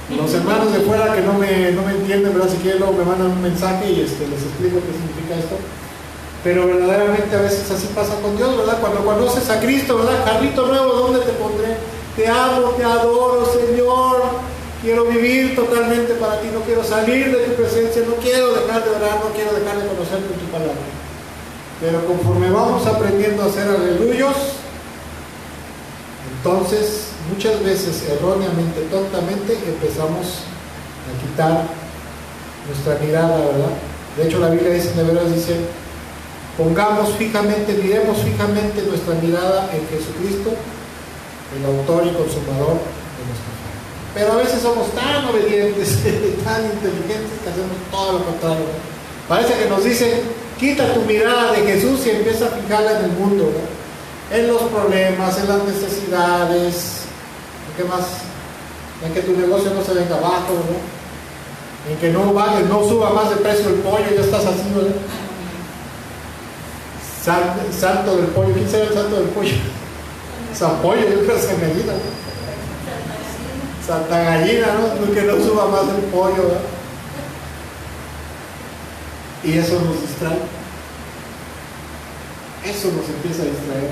Los hermanos de fuera que no me entienden, ¿verdad? Si quieren luego me mandan un mensaje y les explico qué significa esto. Pero verdaderamente a veces así pasa con Dios, ¿verdad? Cuando conoces a Cristo, ¿verdad? Carrito nuevo, ¿dónde te pondré? Te amo, te adoro, Señor. Quiero vivir totalmente para ti, no quiero salir de tu presencia, no quiero dejar de orar, no quiero dejar de conocerte en tu palabra. Pero conforme vamos aprendiendo a hacer aleluyos, entonces muchas veces erróneamente, tontamente, empezamos a quitar nuestra mirada, ¿verdad? De hecho la Biblia dice, de veras dice, pongamos fijamente, miremos fijamente nuestra mirada en Jesucristo, el autor y consumador de nuestra fe. Pero a veces somos tan obedientes, tan inteligentes que hacemos todo lo contrario, ¿verdad? Parece que nos dicen, quita tu mirada de Jesús y empieza a fijarla en el mundo, ¿verdad? En los problemas, en las necesidades, ¿en qué más? En que tu negocio no se venga abajo, ¿verdad? En que no suba más de precio el pollo, ya estás así, ¿verdad? Santo del pollo, ¿quién será el santo del pollo? San Pollo, yo creo que es gallina, ¿no? Santa Gallina, ¿no? Que no suba más el pollo, ¿verdad? Y eso nos distrae. Eso nos empieza a distraer.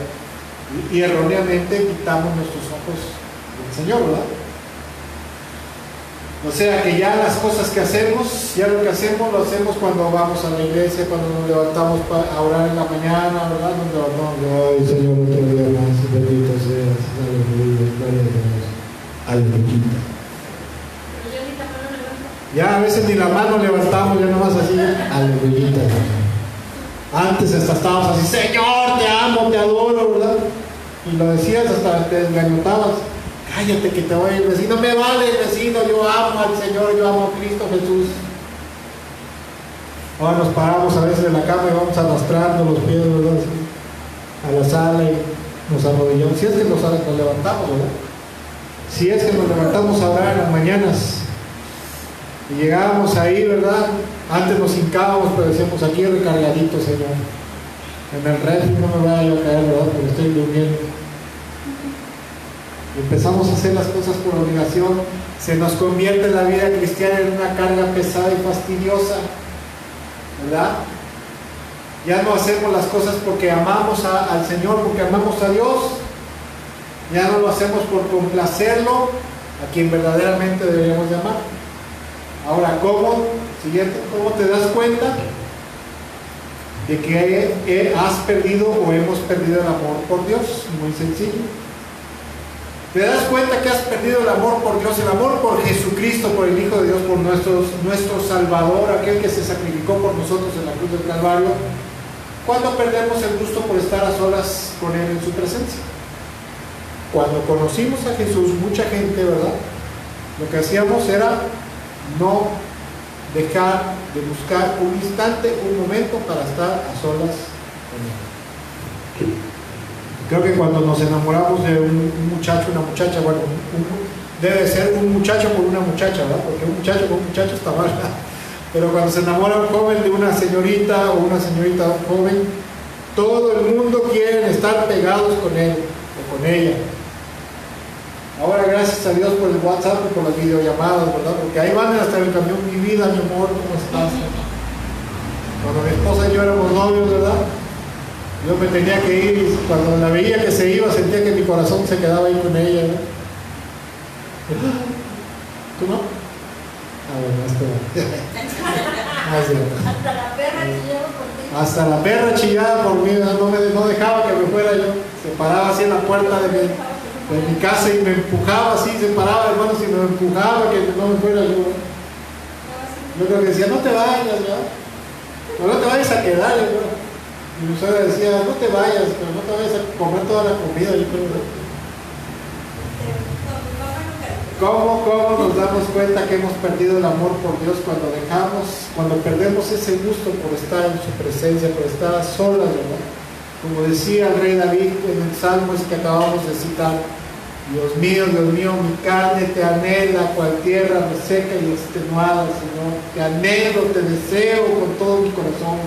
Y erróneamente quitamos nuestros ojos del Señor, ¿verdad? O sea que ya las cosas que hacemos, ya lo que hacemos, lo hacemos cuando vamos a la iglesia, cuando nos levantamos a orar en la mañana, ¿verdad? Nos levantamos, ay Señor, otro día más, bendito seas, aleluya, gloria a Dios, aleluya. Ya a veces ni la mano levantamos, ya nomás así, aleluya. Antes hasta estábamos así, Señor, te amo, te adoro, ¿verdad? Y lo decías, hasta te engañotabas. Cállate que te voy a ir, vecino. Me vale, vecino, yo amo al Señor, yo amo a Cristo Jesús. Ahora nos paramos a veces en la cama y vamos arrastrando los pies, ¿verdad? A la sala y nos arrodillamos. Si es que nos levantamos, ¿verdad? Si es que nos levantamos a orar en las mañanas y llegábamos ahí, ¿verdad? Antes nos hincábamos, pero decíamos, aquí recargadito, Señor. En el refri no me vaya yo a caer, ¿verdad? Porque estoy durmiendo. Y empezamos a hacer las cosas por obligación. Se nos convierte la vida cristiana en una carga pesada y fastidiosa, ¿verdad? Ya no hacemos las cosas porque amamos al Señor, porque amamos a Dios. Ya no lo hacemos por complacerlo, a quien verdaderamente deberíamos de amar. Ahora, ¿cómo te das cuenta de que has perdido o hemos perdido el amor por Dios? Muy sencillo. Te das cuenta que has perdido el amor por Dios, el amor por Jesucristo, por el Hijo de Dios, por nuestro Salvador, aquel que se sacrificó por nosotros en la cruz del Calvario, cuando perdemos el gusto por estar a solas con Él en su presencia. Cuando conocimos a Jesús, mucha gente, ¿verdad? Lo que hacíamos era no dejar de buscar un instante, un momento para estar a solas con Él. Creo que cuando nos enamoramos de un muchacho, una muchacha, bueno, debe ser un muchacho por una muchacha, ¿verdad? Porque un muchacho con un muchacho está mal, ¿verdad? Pero cuando se enamora un joven de una señorita o una señorita de un joven, todo el mundo quiere estar pegados con él o con ella. Ahora, gracias a Dios por el WhatsApp y por las videollamadas, ¿verdad? Porque ahí van hasta el camión, mi vida, mi amor, ¿cómo estás? Cuando mi esposa y yo éramos novios, ¿verdad? Yo me tenía que ir y cuando la veía que se iba, sentía que mi corazón se quedaba ahí con ella, ¿verdad? ¿Tú no? Ah, bueno, hasta la perra chillaba por ti. Hasta la perra chillaba por mí, no dejaba que me fuera yo. Se paraba así en la puerta de mi casa y me empujaba así, se paraba, hermanos, y me empujaba que no me fuera yo. Yo creo que decía, no te vayas, ¿verdad? No te vayas a quedar, ¿no? Y mi suegra decía, no te vayas, pero no te vayas a comer toda la comida. Yo creo, ¿no? ¿Cómo nos damos cuenta que hemos perdido el amor por Dios cuando perdemos ese gusto por estar en su presencia, por estar a solas, ¿verdad? Como decía el rey David en el Salmo que acabamos de citar, Dios mío, mi carne te anhela, cual tierra reseca y extenuada, Señor. Te anhelo, te deseo con todo mi corazón.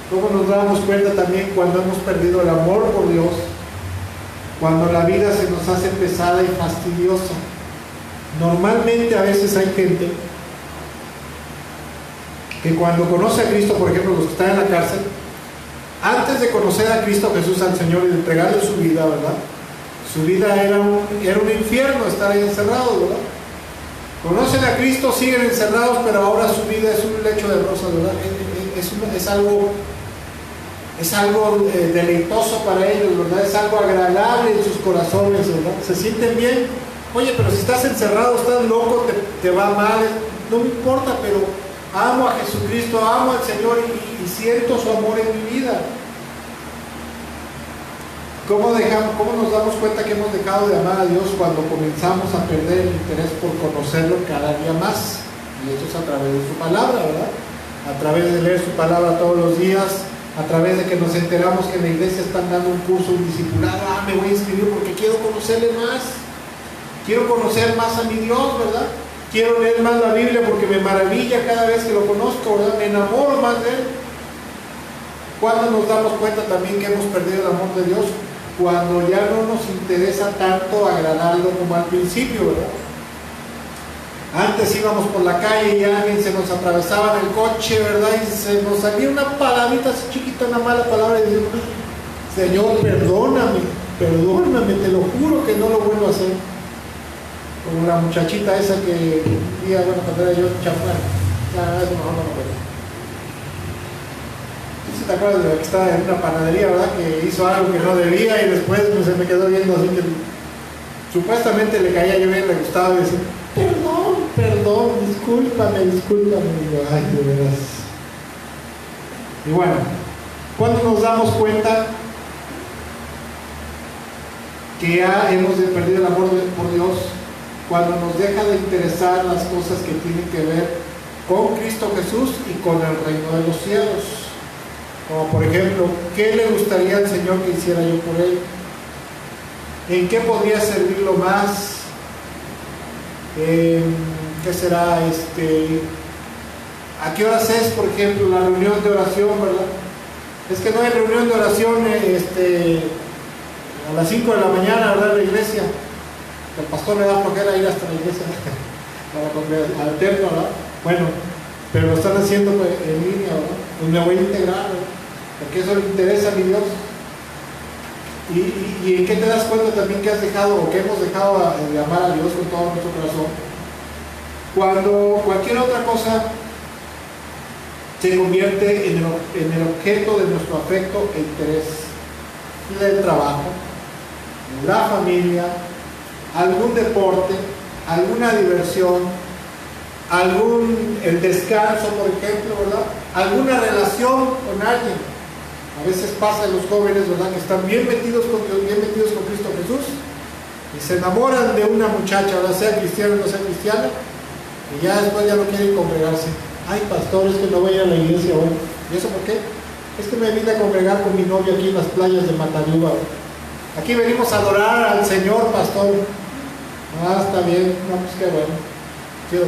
¿Cómo nos damos cuenta también cuando hemos perdido el amor por Dios? Cuando la vida se nos hace pesada y fastidiosa. Normalmente a veces hay gente que cuando conoce a Cristo, por ejemplo los que están en la cárcel, antes de conocer a Cristo Jesús, al Señor, y de entregarle su vida, ¿verdad? Su vida era un infierno estar ahí encerrados, ¿verdad? Conocen a Cristo, siguen encerrados, pero ahora su vida es un lecho de rosas, ¿verdad? Es algo deleitoso para ellos, ¿verdad? Es algo agradable en sus corazones, ¿verdad? Se sienten bien. Oye, pero si estás encerrado, estás loco, te va mal, no me importa, pero amo a Jesucristo, amo al Señor y siento su amor en mi vida. ¿Cómo nos damos cuenta que hemos dejado de amar a Dios cuando comenzamos a perder el interés por conocerlo cada día más? Y esto es a través de su palabra, ¿verdad? A través de leer su palabra todos los días, a través de que nos enteramos que en la iglesia están dando un curso, un discipulado. Me voy a inscribir porque quiero conocerle más. Quiero conocer más a mi Dios, ¿verdad? Quiero leer más la Biblia porque me maravilla cada vez que lo conozco, ¿verdad? Me enamoro más de Él. ¿Cuándo nos damos cuenta también que hemos perdido el amor de Dios? Cuando ya no nos interesa tanto agradarlo como al principio, ¿verdad? Antes íbamos por la calle y alguien se nos atravesaba en el coche, ¿verdad? Y se nos salía una palabrita así chiquita, una mala palabra, y decimos, Señor, perdóname, te lo juro que no lo vuelvo a hacer. Como la muchachita esa que un día, cuando era yo chafán, eso mejor no me acuerdo. ¿Sí te acuerdas de la que estaba en una panadería, verdad? Que hizo algo que no debía y después se me quedó viendo así que supuestamente le caía yo bien, le gustaba y decía, perdón, discúlpame. Y digo, ay, de veras. Y bueno, ¿cuándo nos damos cuenta que ya hemos perdido el amor por Dios? Cuando nos deja de interesar las cosas que tienen que ver con Cristo Jesús y con el reino de los cielos. Como por ejemplo, ¿qué le gustaría al Señor que hiciera yo por Él? ¿En qué podría servirlo más? ¿Qué será? ¿A qué horas es, por ejemplo, la reunión de oración, verdad? Es que no hay reunión de oración a las 5 de la mañana, ¿verdad? En la iglesia. El pastor le da flojera ir hasta la iglesia al templo, ¿verdad? Bueno, pero lo están haciendo en línea, ¿verdad? Pues me voy a integrar, ¿verdad? Porque eso le interesa a mi Dios. ¿Y en qué te das cuenta también que has dejado o que hemos dejado de amar a Dios con todo nuestro corazón? Cuando cualquier otra cosa se convierte en el objeto de nuestro afecto e interés. El trabajo, la familia, algún deporte, alguna diversión, el descanso, por ejemplo, ¿verdad? Alguna relación con alguien. A veces pasa en los jóvenes, ¿verdad? Que están bien metidos con Dios, bien metidos con Cristo Jesús, y se enamoran de una muchacha, ¿verdad? Sea cristiana o no sea cristiana, y ya después ya no quieren congregarse. Ay, pastor, es que no voy a ir a la iglesia hoy. ¿Y eso por qué? Es que me vine a congregar con mi novio aquí en las playas de Matanuba. Aquí venimos a adorar al Señor, pastor. Ah, está bien, no, pues qué bueno. Chido.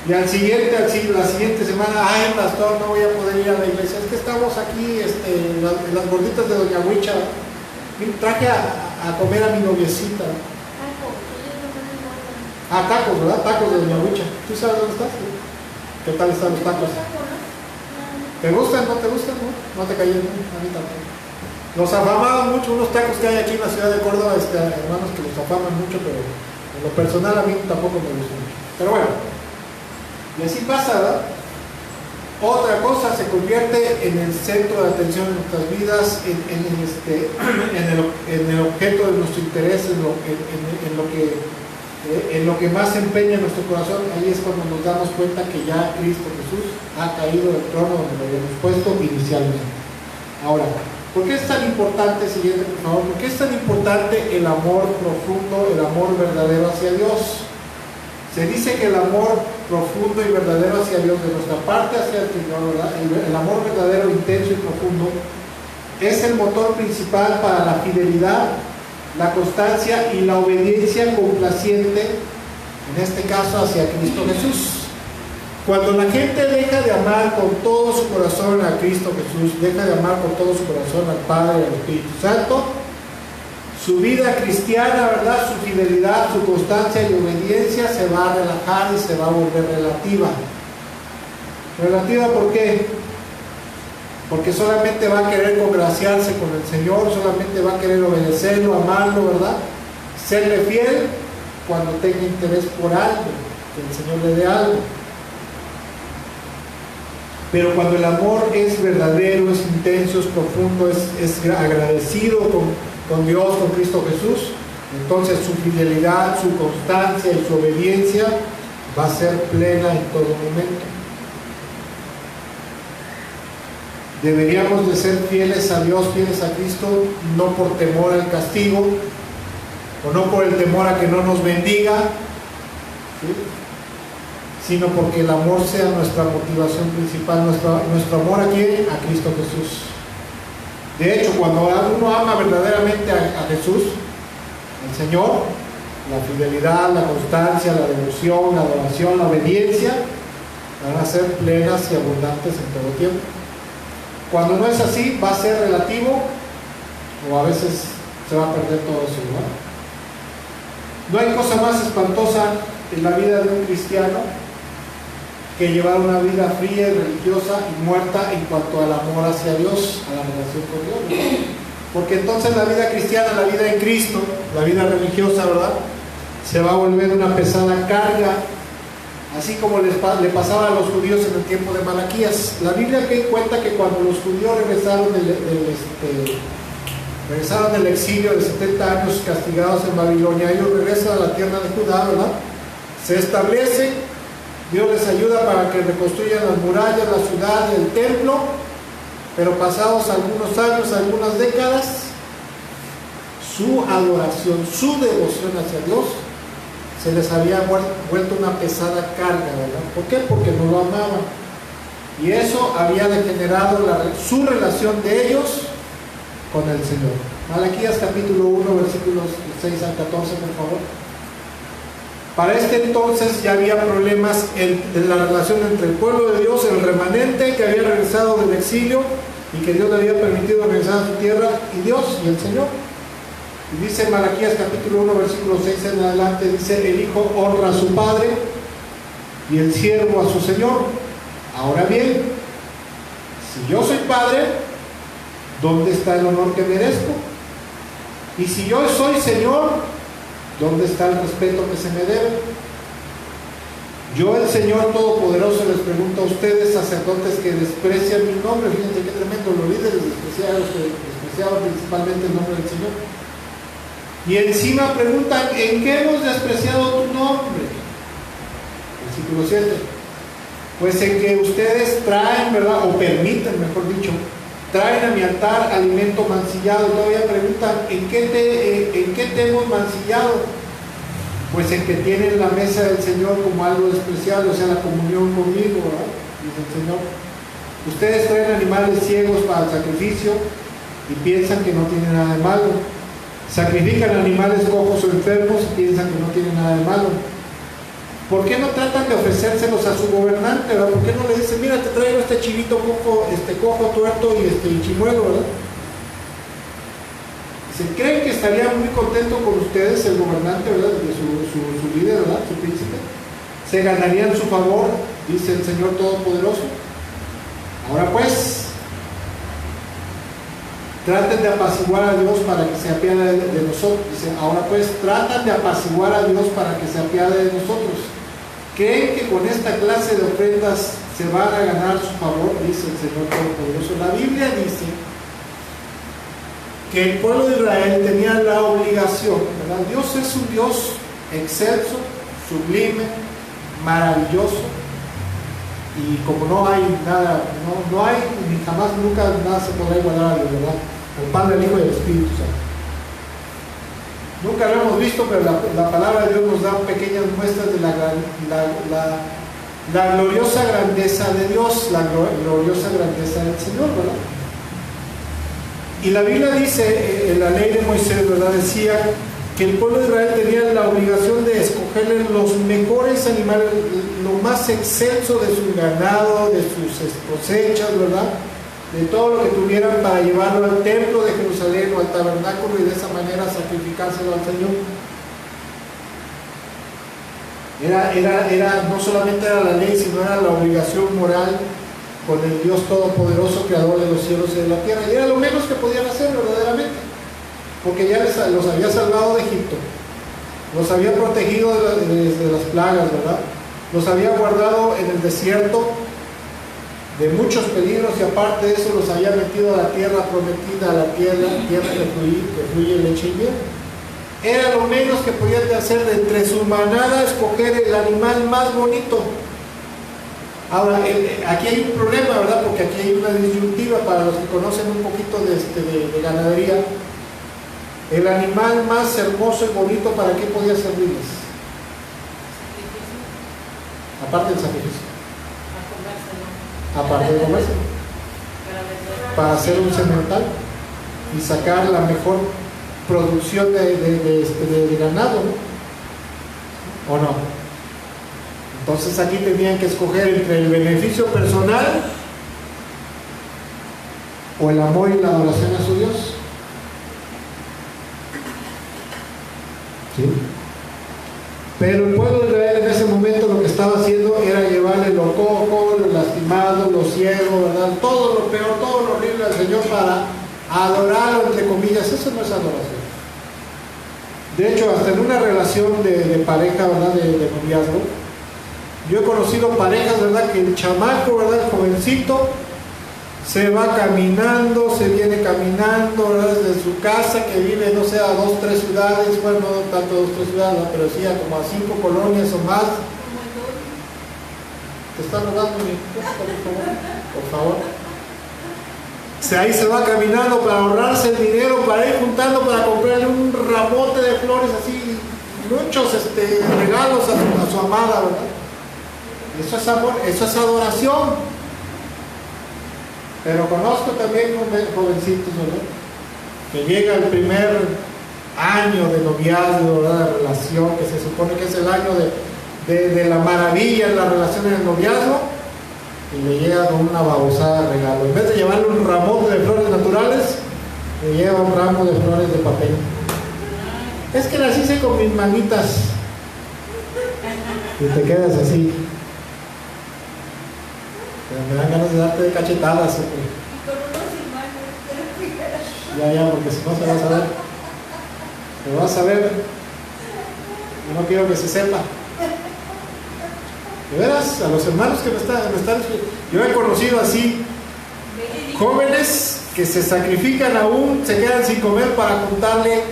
Y la siguiente semana, ay, pastor, no voy a poder ir a la iglesia. Es que estamos aquí en las gorditas de Doña Huicha. Traje a comer a mi noviecita. Ah, tacos, ¿verdad? Tacos de Doña Huicha. ¿Tú sabes dónde estás? ¿Qué tal están los tacos? ¿Te gustan? ¿No te gustan? No te cayeron, a mí tampoco. Los afamaban mucho, unos tacos que hay aquí en la ciudad de Córdoba, hermanos que los afaman mucho, pero en lo personal a mí tampoco me gustan mucho. Pero bueno, y así pasa, ¿verdad? Otra cosa se convierte en el centro de atención de nuestras vidas, en el objeto de nuestro interés, en lo que en lo que más se empeña en nuestro corazón, ahí es cuando nos damos cuenta que ya Cristo Jesús ha caído del trono donde lo habíamos puesto inicialmente. Ahora, ¿por qué es tan importante, siguiente por favor, por qué es tan importante el amor profundo, el amor verdadero hacia Dios? Se dice que el amor profundo y verdadero hacia Dios, de nuestra parte hacia el Señor, ¿verdad? El amor verdadero, intenso y profundo, es el motor principal para la fidelidad, la constancia y la obediencia complaciente, en este caso hacia Cristo Jesús. Cuando la gente deja de amar con todo su corazón a Cristo Jesús, deja de amar con todo su corazón al Padre y al Espíritu Santo, su vida cristiana, ¿verdad?, su fidelidad, su constancia y obediencia se va a relajar y se va a volver relativa. ¿Relativa por qué? Porque solamente va a querer congraciarse con el Señor, solamente va a querer obedecerlo, amarlo, ¿verdad? Serle fiel cuando tenga interés por algo, que el Señor le dé algo. Pero cuando el amor es verdadero, es intenso, es profundo, es agradecido con Dios, con Cristo Jesús, entonces su fidelidad, su constancia y su obediencia va a ser plena en todo momento. Deberíamos de ser fieles a Dios, fieles a Cristo, no por temor al castigo, o no por el temor a que no nos bendiga, ¿sí?, sino porque el amor sea nuestra motivación principal, nuestro amor a ¿quién? A Cristo Jesús. De hecho, cuando uno ama verdaderamente a Jesús, al Señor, la fidelidad, la constancia, la devoción, la adoración, la obediencia, van a ser plenas y abundantes en todo tiempo. Cuando no es así, va a ser relativo, o a veces se va a perder todo eso, ¿no? No hay cosa más espantosa en la vida de un cristiano que llevar una vida fría y religiosa y muerta en cuanto al amor hacia Dios, a la relación con Dios, ¿verdad? Porque entonces la vida cristiana, la vida en Cristo, la vida religiosa, ¿verdad?, se va a volver una pesada carga, así como le pasaba a los judíos en el tiempo de Malaquías. La Biblia cuenta que cuando los judíos regresaron del exilio de 70 años castigados en Babilonia, ellos regresan a la tierra de Judá, ¿verdad?, se establecen, Dios les ayuda para que reconstruyan las murallas, la ciudad, el templo, pero pasados algunos años, algunas décadas, su adoración, su devoción hacia Dios se les había vuelto una pesada carga, ¿verdad? ¿Por qué? Porque no lo amaban. Y eso había degenerado su relación de ellos con el Señor. Malaquías capítulo 1, versículos 6 al 14, por favor. Para este entonces ya había problemas en la relación entre el pueblo de Dios, el remanente que había regresado del exilio y que Dios le había permitido regresar a su tierra, y Dios y el Señor. Y dice Malaquías capítulo 1, versículo 6 en adelante, dice: el hijo honra a su padre y el siervo a su señor. Ahora bien, si yo soy padre, ¿dónde está el honor que merezco? Y si yo soy señor, ¿dónde está el respeto que se me debe? Yo, el Señor Todopoderoso, les pregunto a ustedes, sacerdotes que desprecian mi nombre. Fíjense qué tremendo, los líderes despreciaban principalmente el nombre del Señor. Y encima preguntan: ¿en qué hemos despreciado tu nombre? Versículo 7. Pues en que ustedes traen, ¿verdad?, o permiten, mejor dicho, traen a mi altar alimento mancillado. Todavía preguntan: ¿en qué te hemos mancillado? Pues en que tienen la mesa del Señor como algo despreciable, o sea, la comunión conmigo, ¿verdad?, dice el Señor. Ustedes traen animales ciegos para el sacrificio y piensan que no tiene nada de malo. Sacrifican animales cojos o enfermos y piensan que no tiene nada de malo. ¿Por qué no tratan de ofrecérselos a su gobernante, ¿verdad? ¿Por qué no le dicen: mira, te traigo este chivito cojo, tuerto y chimuelo, ¿verdad? ¿Creen que estaría muy contento con ustedes el gobernante, ¿verdad?, de su líder, ¿verdad?, su príncipe? ¿Se ganarían su favor? Dice el Señor Todopoderoso. Ahora pues, traten de apaciguar a Dios para que se apiade de nosotros. Dice: ahora pues, tratan de apaciguar a Dios para que se apiade de nosotros. ¿Creen que con esta clase de ofrendas se van a ganar su favor? Dice el Señor Todopoderoso. La Biblia dice que el pueblo de Israel tenía la obligación, ¿verdad? Dios es un Dios excelso, sublime, maravilloso, y como no hay nada, no hay ni jamás nunca nada se podrá igualar a Dios, ¿verdad? El Padre, el Hijo y el Espíritu Santo. Nunca lo hemos visto, pero la palabra de Dios nos da pequeñas muestras de la gloriosa grandeza de Dios, la gloriosa grandeza del Señor, ¿verdad? Y la Biblia dice, en la ley de Moisés, ¿verdad? Decía que el pueblo de Israel tenía la obligación de escogerle los mejores animales, lo más excelso de su ganado, de sus cosechas, ¿verdad? De todo lo que tuvieran para llevarlo al templo de Jerusalén o al tabernáculo y de esa manera sacrificárselo al Señor. No solamente era la ley, sino era la obligación moral con el Dios Todopoderoso, Creador de los cielos y de la tierra. Y era lo menos que podían hacer verdaderamente, porque ya los había salvado de Egipto, los había protegido de las plagas, ¿verdad? Los había guardado en el desierto de muchos peligros, y aparte de eso los había metido a la tierra prometida, a la tierra que fluye leche y miel. Era lo menos que podían hacer de entre su manada, escoger el animal más bonito. Ahora, aquí hay un problema, ¿verdad? Porque aquí hay una disyuntiva para los que conocen un poquito de ganadería. El animal más hermoso y bonito, ¿para qué podía servirles? Aparte del sacrificio. Aparte de comerse. Para hacer un semental y sacar la mejor producción de ganado, ¿no? ¿O no? Entonces aquí tenían que escoger entre el beneficio personal o el amor y la adoración a su Dios. ¿Sí? Pero el pueblo de Israel en ese momento lo que estaba haciendo era llevarle lo cojo, lo lastimado, lo ciego, ¿verdad? Todo lo peor, todo lo horrible al Señor para adorarlo, entre comillas. Eso no es adoración. De hecho, hasta en una relación de pareja, ¿verdad? De noviazgo, yo he conocido parejas, ¿verdad? Que el chamaco, ¿verdad? El jovencito se va caminando, se viene caminando, ¿verdad? Desde su casa, que vive, no sé, a 2, 3 ciudades, bueno, no tanto 2, 3 ciudades, ¿no? Pero sí a como a 5 colonias o más. ¿Te están rogando, por favor? Ahí se va caminando para ahorrarse el dinero, para ir juntando, para comprarle un ramote de flores, así, muchos regalos a su amada, ¿verdad? Eso es amor, eso es adoración. Pero conozco también jovencitos, ¿verdad? Que llega el primer año de noviazgo, ¿verdad? De relación, que se supone que es el año de la maravilla en la relación en el noviazgo, y le llega con una babosada de regalo. En vez de llevarle un ramote de flores naturales, le lleva un ramo de flores de papel. Es que las hice con mis manitas. Y te quedas así. Pero me dan ganas de darte de cachetadas. Y con unos imanes. Ya, porque si no se va a saber. Se va a saber. Yo no quiero que se sepa. De veras, a los hermanos que me están... Yo he conocido así jóvenes que se sacrifican aún, se quedan sin comer para comprarle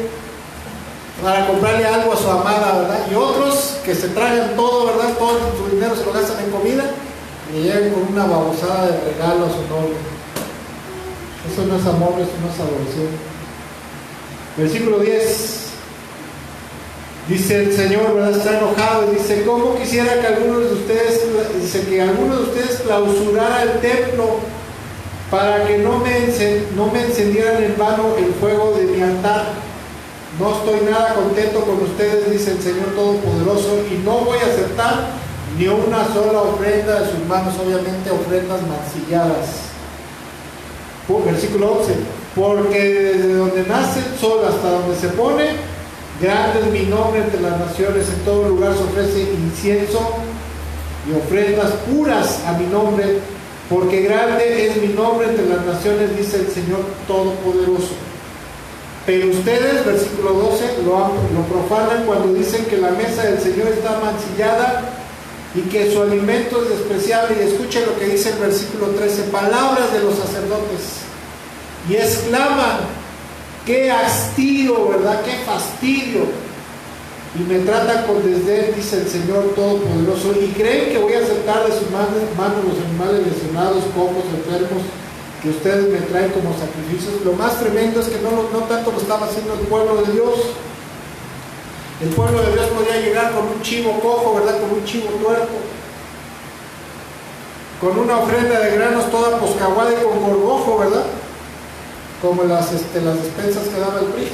algo a su amada, ¿verdad? Y otros que se tragan todo, ¿verdad? Todo su dinero se lo gastan en comida y llegan con una babosada de regalo a su novio. Eso no es amor, eso no es adoración. Versículo 10. Dice el Señor, ¿verdad? Está enojado y dice: ¿cómo quisiera que algunos de ustedes clausurara el templo para que no me encendieran en vano el fuego de mi altar? No estoy nada contento con ustedes, dice el Señor Todopoderoso, y no voy a aceptar ni una sola ofrenda de sus manos, obviamente ofrendas mancilladas. Versículo 11. Porque desde donde nace el sol hasta donde se pone, grande es mi nombre entre las naciones. En todo lugar se ofrece incienso y ofrendas puras a mi nombre, porque grande es mi nombre entre las naciones, dice el Señor Todopoderoso. Pero ustedes, versículo 12, lo profanan cuando dicen que la mesa del Señor está mancillada y que su alimento es despreciable. Y escuchen lo que dice el versículo 13, palabras de los sacerdotes, y exclaman: qué hastío, ¿verdad? Qué fastidio. y me tratan con desdén, dice el Señor Todopoderoso, y creen que voy a aceptar de sus manos los animales lesionados, cojos, enfermos, que ustedes me traen como sacrificios. Lo más tremendo es que no tanto lo estaba haciendo el pueblo de Dios. El pueblo de Dios podía llegar con un chivo cojo, ¿verdad? Con un chivo tuerto, con una ofrenda de granos toda poscaguada y con gorgojo, ¿verdad? Como las despensas que daba el PRI.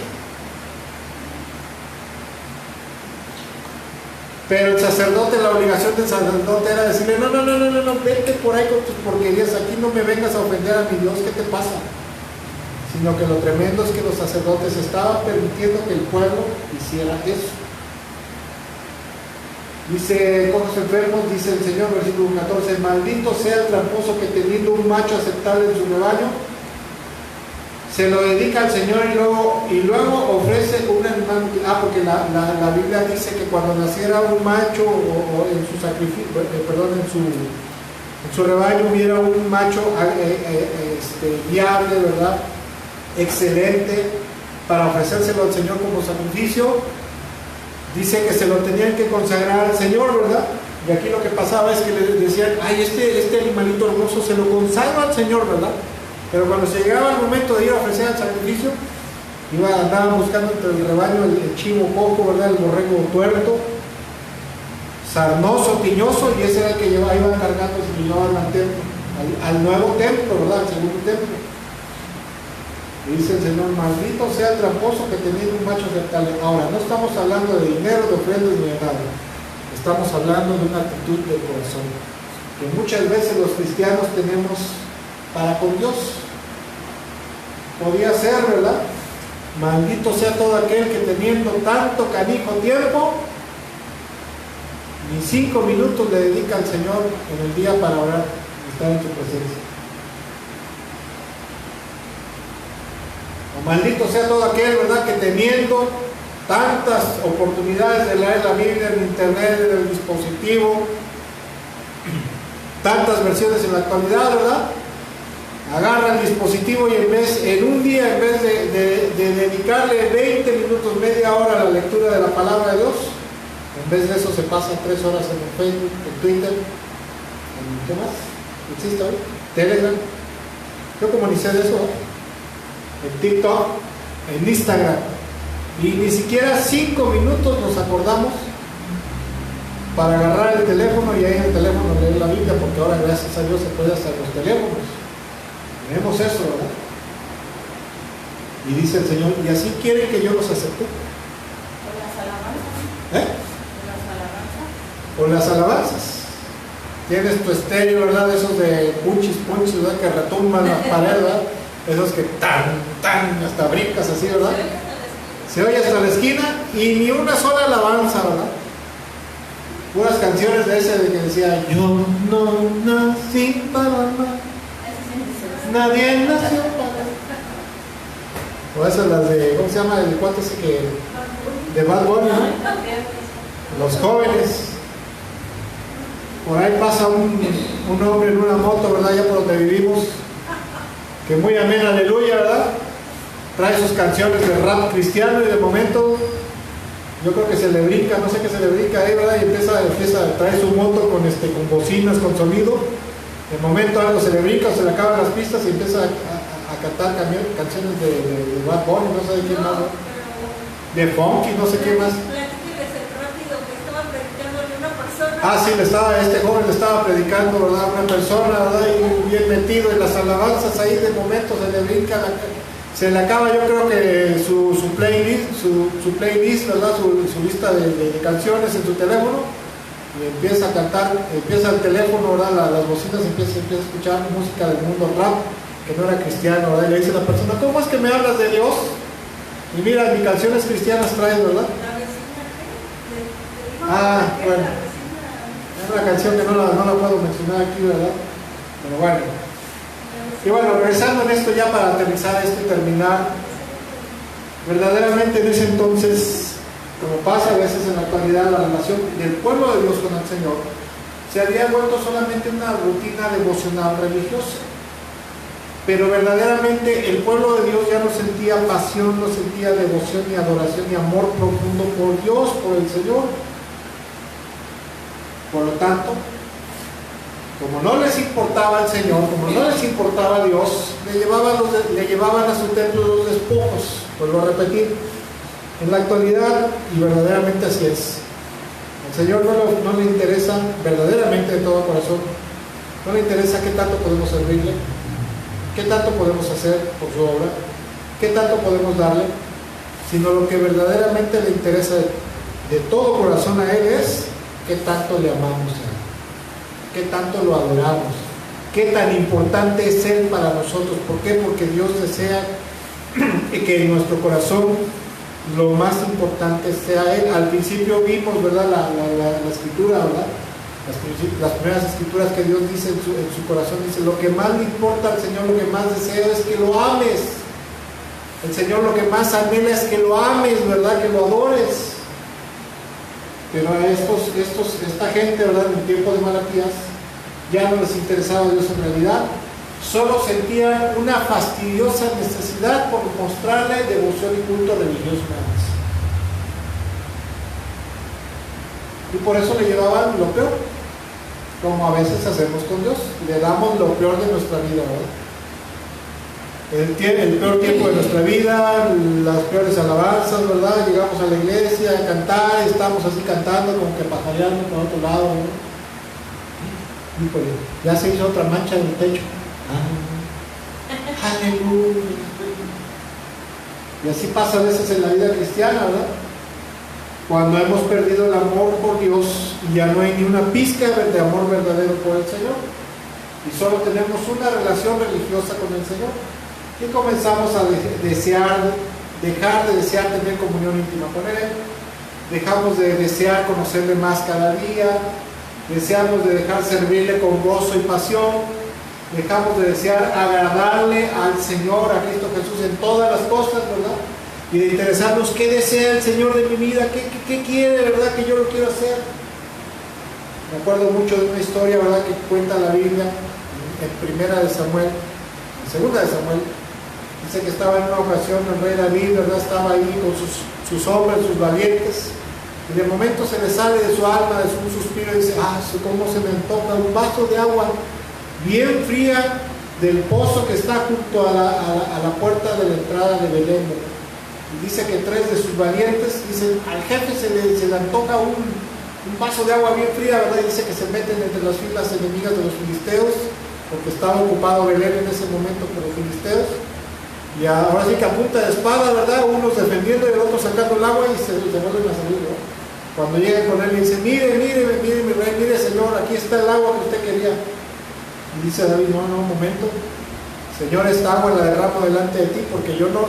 Pero el sacerdote, la obligación del sacerdote era decirle, no, vete por ahí con tus porquerías, aquí no me vengas a ofender a mi Dios, ¿qué te pasa? Sino que lo tremendo es que los sacerdotes estaban permitiendo que el pueblo hiciera eso. Dice, cojos enfermos, dice el Señor, versículo 14, maldito sea el tramposo que teniendo un macho aceptable en su rebaño, se lo dedica al Señor y luego ofrece un animal. Porque la Biblia dice que cuando naciera un macho o en su sacrificio, en su rebaño hubiera un macho viable, ¿verdad? Excelente, para ofrecérselo al Señor como sacrificio. Dice que se lo tenían que consagrar al Señor, ¿verdad? Y aquí lo que pasaba es que les decían, ay, este animalito hermoso se lo consagra al Señor, ¿verdad? Pero cuando se llegaba el momento de ir a ofrecer el sacrificio, andaban buscando entre el rebaño el chivo cojo, ¿verdad? El borrego tuerto, sarnoso, tiñoso, y ese era el que iban cargando y se lo llevaban al templo, al nuevo templo, ¿verdad? Al segundo templo. Y dice el Señor, maldito sea el tramposo que tenía un macho aceptable. Ahora, no estamos hablando de dinero, de ofrendas ni de nada. Estamos hablando de una actitud de corazón, que muchas veces los cristianos tenemos para con Dios. Podía ser, ¿verdad? Maldito sea todo aquel que teniendo tanto canijo tiempo, ni 5 minutos le dedica al Señor en el día para orar y estar en su presencia. O maldito sea todo aquel, ¿verdad?, que teniendo tantas oportunidades de leer la Biblia en internet, en el dispositivo, tantas versiones en la actualidad, ¿verdad?, agarra el dispositivo y en un día, en vez de dedicarle 20 minutos, media hora a la lectura de la palabra de Dios, en vez de eso se pasa 3 horas en el Facebook, en Twitter, en ¿qué más? ¿Existe hoy? Telegram. Yo como ni sé de eso, en TikTok, en Instagram. Y ni siquiera 5 minutos nos acordamos para agarrar el teléfono y ahí en el teléfono leer la Biblia, porque ahora gracias a Dios se puede hacer los teléfonos. Tenemos eso, ¿verdad? Y dice el Señor, y así quieren que yo los acepte. Con las alabanzas. Con las alabanzas. Tienes tu estéreo, ¿verdad? Esos de punchis, ¿verdad? Que retumban las paredes, ¿verdad? Esos que hasta brincas así, ¿verdad? Se oye hasta la esquina y ni una sola alabanza, ¿verdad? Puras canciones de ese de que decía, yo no nací para amar. Nadie nació para. O esas las de, ¿cómo se llama? El cuate ese que. De Bad Bunny, ¿no? Los jóvenes. Por ahí pasa un hombre en una moto, ¿verdad? Ya por donde vivimos. Que muy amén, aleluya, ¿verdad? Trae sus canciones de rap cristiano y de momento. Yo creo que se le brinca, no sé qué se le brinca ahí, ¿verdad? Y empieza a traer su moto con bocinas, con sonido. De momento algo se le brinca o se le acaban las pistas y empieza a cantar canciones de Bad Bunny, no sé de quién más, de funky, no sé qué más. Sí, este joven le estaba predicando, ¿verdad? Una persona, ¿verdad? Y bien metido en las alabanzas ahí, de momento se le brinca, se le acaba, yo creo que su playlist, ¿verdad? Su lista de canciones en su teléfono. Y empieza a cantar, empieza el teléfono, ¿verdad? Las bocinas, empieza a escuchar música del mundo rap, que no era cristiano, ¿verdad? Y le dice a la persona, ¿cómo es que me hablas de Dios? Y mira, ni canciones cristianas traes, ¿verdad? Bueno, es una canción que no la puedo mencionar aquí, ¿verdad? Pero bueno. Y bueno, regresando en esto ya para aterrizar esto y terminar, verdaderamente en ese entonces, como pasa a veces en la actualidad, la relación del pueblo de Dios con el Señor se había vuelto solamente una rutina devocional religiosa. pero verdaderamente el pueblo de Dios ya no sentía pasión, no sentía devoción, ni adoración, ni amor profundo por Dios, por el Señor. Por lo tanto, como no les importaba el Señor, como no les importaba Dios, le llevaban a su templo los despojos. Vuelvo a repetir, en la actualidad, y verdaderamente así es, al Señor no le interesa verdaderamente de todo corazón, no le interesa qué tanto podemos servirle, qué tanto podemos hacer por su obra, qué tanto podemos darle, sino lo que verdaderamente le interesa de todo corazón a Él es qué tanto le amamos a Él, qué tanto lo adoramos, qué tan importante es Él para nosotros. ¿Por qué? Porque Dios desea que en nuestro corazón lo más importante sea Él. Al principio vimos, ¿verdad?, la escritura, ¿verdad?, las primeras escrituras que Dios dice en su corazón, dice: lo que más le importa al Señor, lo que más desea es que lo ames. El Señor lo que más anhela es que lo ames, ¿verdad?, que lo adores. Pero a esta gente, ¿verdad?, en el tiempo de Malaquías, ya no les interesaba Dios en realidad, solo sentían una fastidiosa necesidad por mostrarle devoción y culto religioso nada más. Y por eso le llevaban lo peor, como a veces hacemos con Dios, le damos lo peor de nuestra vida, ¿verdad? El peor tiempo de nuestra vida, las peores alabanzas, ¿verdad? Llegamos a la iglesia a cantar, estamos así cantando, como que pajareando por otro lado, ¿no? Híjole, ya se hizo otra mancha en el techo. Aleluya. Y así pasa a veces en la vida cristiana, ¿verdad? Cuando hemos perdido el amor por Dios y ya no hay ni una pizca de amor verdadero por el Señor, y solo tenemos una relación religiosa con el Señor, y comenzamos a dejar de desear tener comunión íntima con Él, dejamos de desear conocerle más cada día, deseamos de dejar servirle con gozo y pasión, dejamos de desear agradarle al Señor, a Cristo Jesús en todas las cosas, ¿verdad? Y de interesarnos qué desea el Señor de mi vida, qué quiere, ¿verdad?, que yo lo quiero hacer. Me acuerdo mucho de una historia, ¿verdad?, que cuenta la Biblia en Primera de Samuel, en Segunda de Samuel. Dice que estaba en una ocasión el rey David, ¿verdad?, estaba ahí con sus hombres, sus valientes, y de momento se le sale de su alma, de un suspiro, y dice: cómo se me antoja un vaso de agua bien fría del pozo que está junto a la puerta de la entrada de Belén. Y dice que 3 de sus valientes, dicen, al jefe se le antoja un vaso de agua bien fría, ¿verdad? Y dice que se meten entre las filas enemigas de los filisteos, porque estaba ocupado Belén en ese momento por los filisteos. Y ahora sí que a punta de espada, ¿verdad?, unos defendiendo y el otro sacando el agua, y se vuelven a salir, ¿no? Cuando llegan con él y dicen: mire mi rey, mire señor, aquí está el agua que usted quería. Y dice David: no, un momento, Señor, esta agua la derramo delante de ti, porque yo no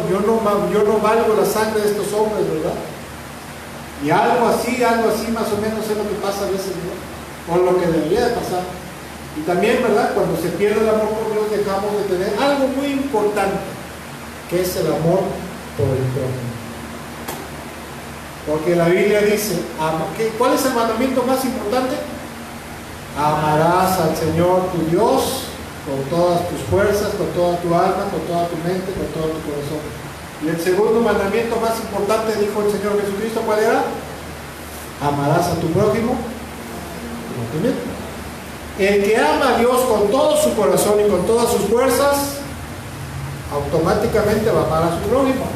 valgo la sangre de estos hombres, ¿verdad? Y algo así más o menos es lo que pasa a veces, ¿no?, o lo que debería de pasar. Y también, ¿verdad?, cuando se pierde el amor por Dios, dejamos de tener algo muy importante, que es el amor por el prójimo. Porque la Biblia dice, ¿cuál es el mandamiento más importante? Amarás al Señor tu Dios con todas tus fuerzas, con toda tu alma, con toda tu mente, con todo tu corazón. Y el segundo mandamiento más importante, dijo el Señor Jesucristo, ¿cuál era? Amarás a tu prójimo como a ti mismo. El que ama a Dios con todo su corazón y con todas sus fuerzas, automáticamente va a amar a su prójimo.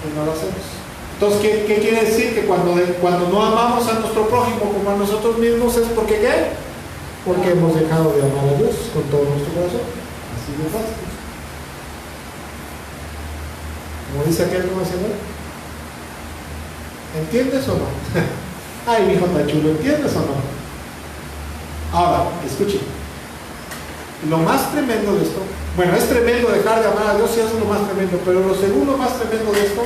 Y no lo hacemos. Entonces, ¿qué quiere decir? Que cuando no amamos a nuestro prójimo como a nosotros mismos, ¿es porque qué? Porque hemos dejado de amar a Dios con todo nuestro corazón. Así de fácil. Como dice aquel, ¿cómo se llama? ¿Entiendes o no? Ay, mi hijo tan chulo, ¿entiendes o no? Ahora, escuchen. Lo más tremendo de esto, bueno, es tremendo dejar de amar a Dios, y eso es lo más tremendo, pero lo segundo más tremendo de esto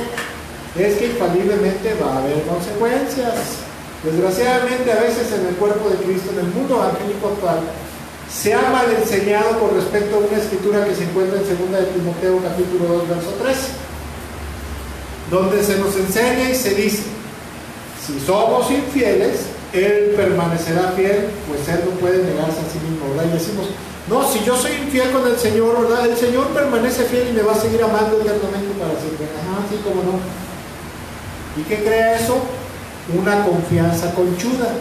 es que infaliblemente va a haber consecuencias. Desgraciadamente, a veces en el cuerpo de Cristo, en el mundo evangélico actual, se ha mal enseñado con respecto a una escritura que se encuentra en 2 de Timoteo capítulo 2 verso 3, donde se nos enseña y se dice: si somos infieles, Él permanecerá fiel, pues Él no puede negarse a sí mismo, ¿verdad? Y decimos: No, si yo soy infiel con el Señor, ¿verdad? El Señor permanece fiel y me va a seguir amando eternamente para siempre. Ajá, sí, cómo no. ¿Y qué crea eso? Una confianza conchuda.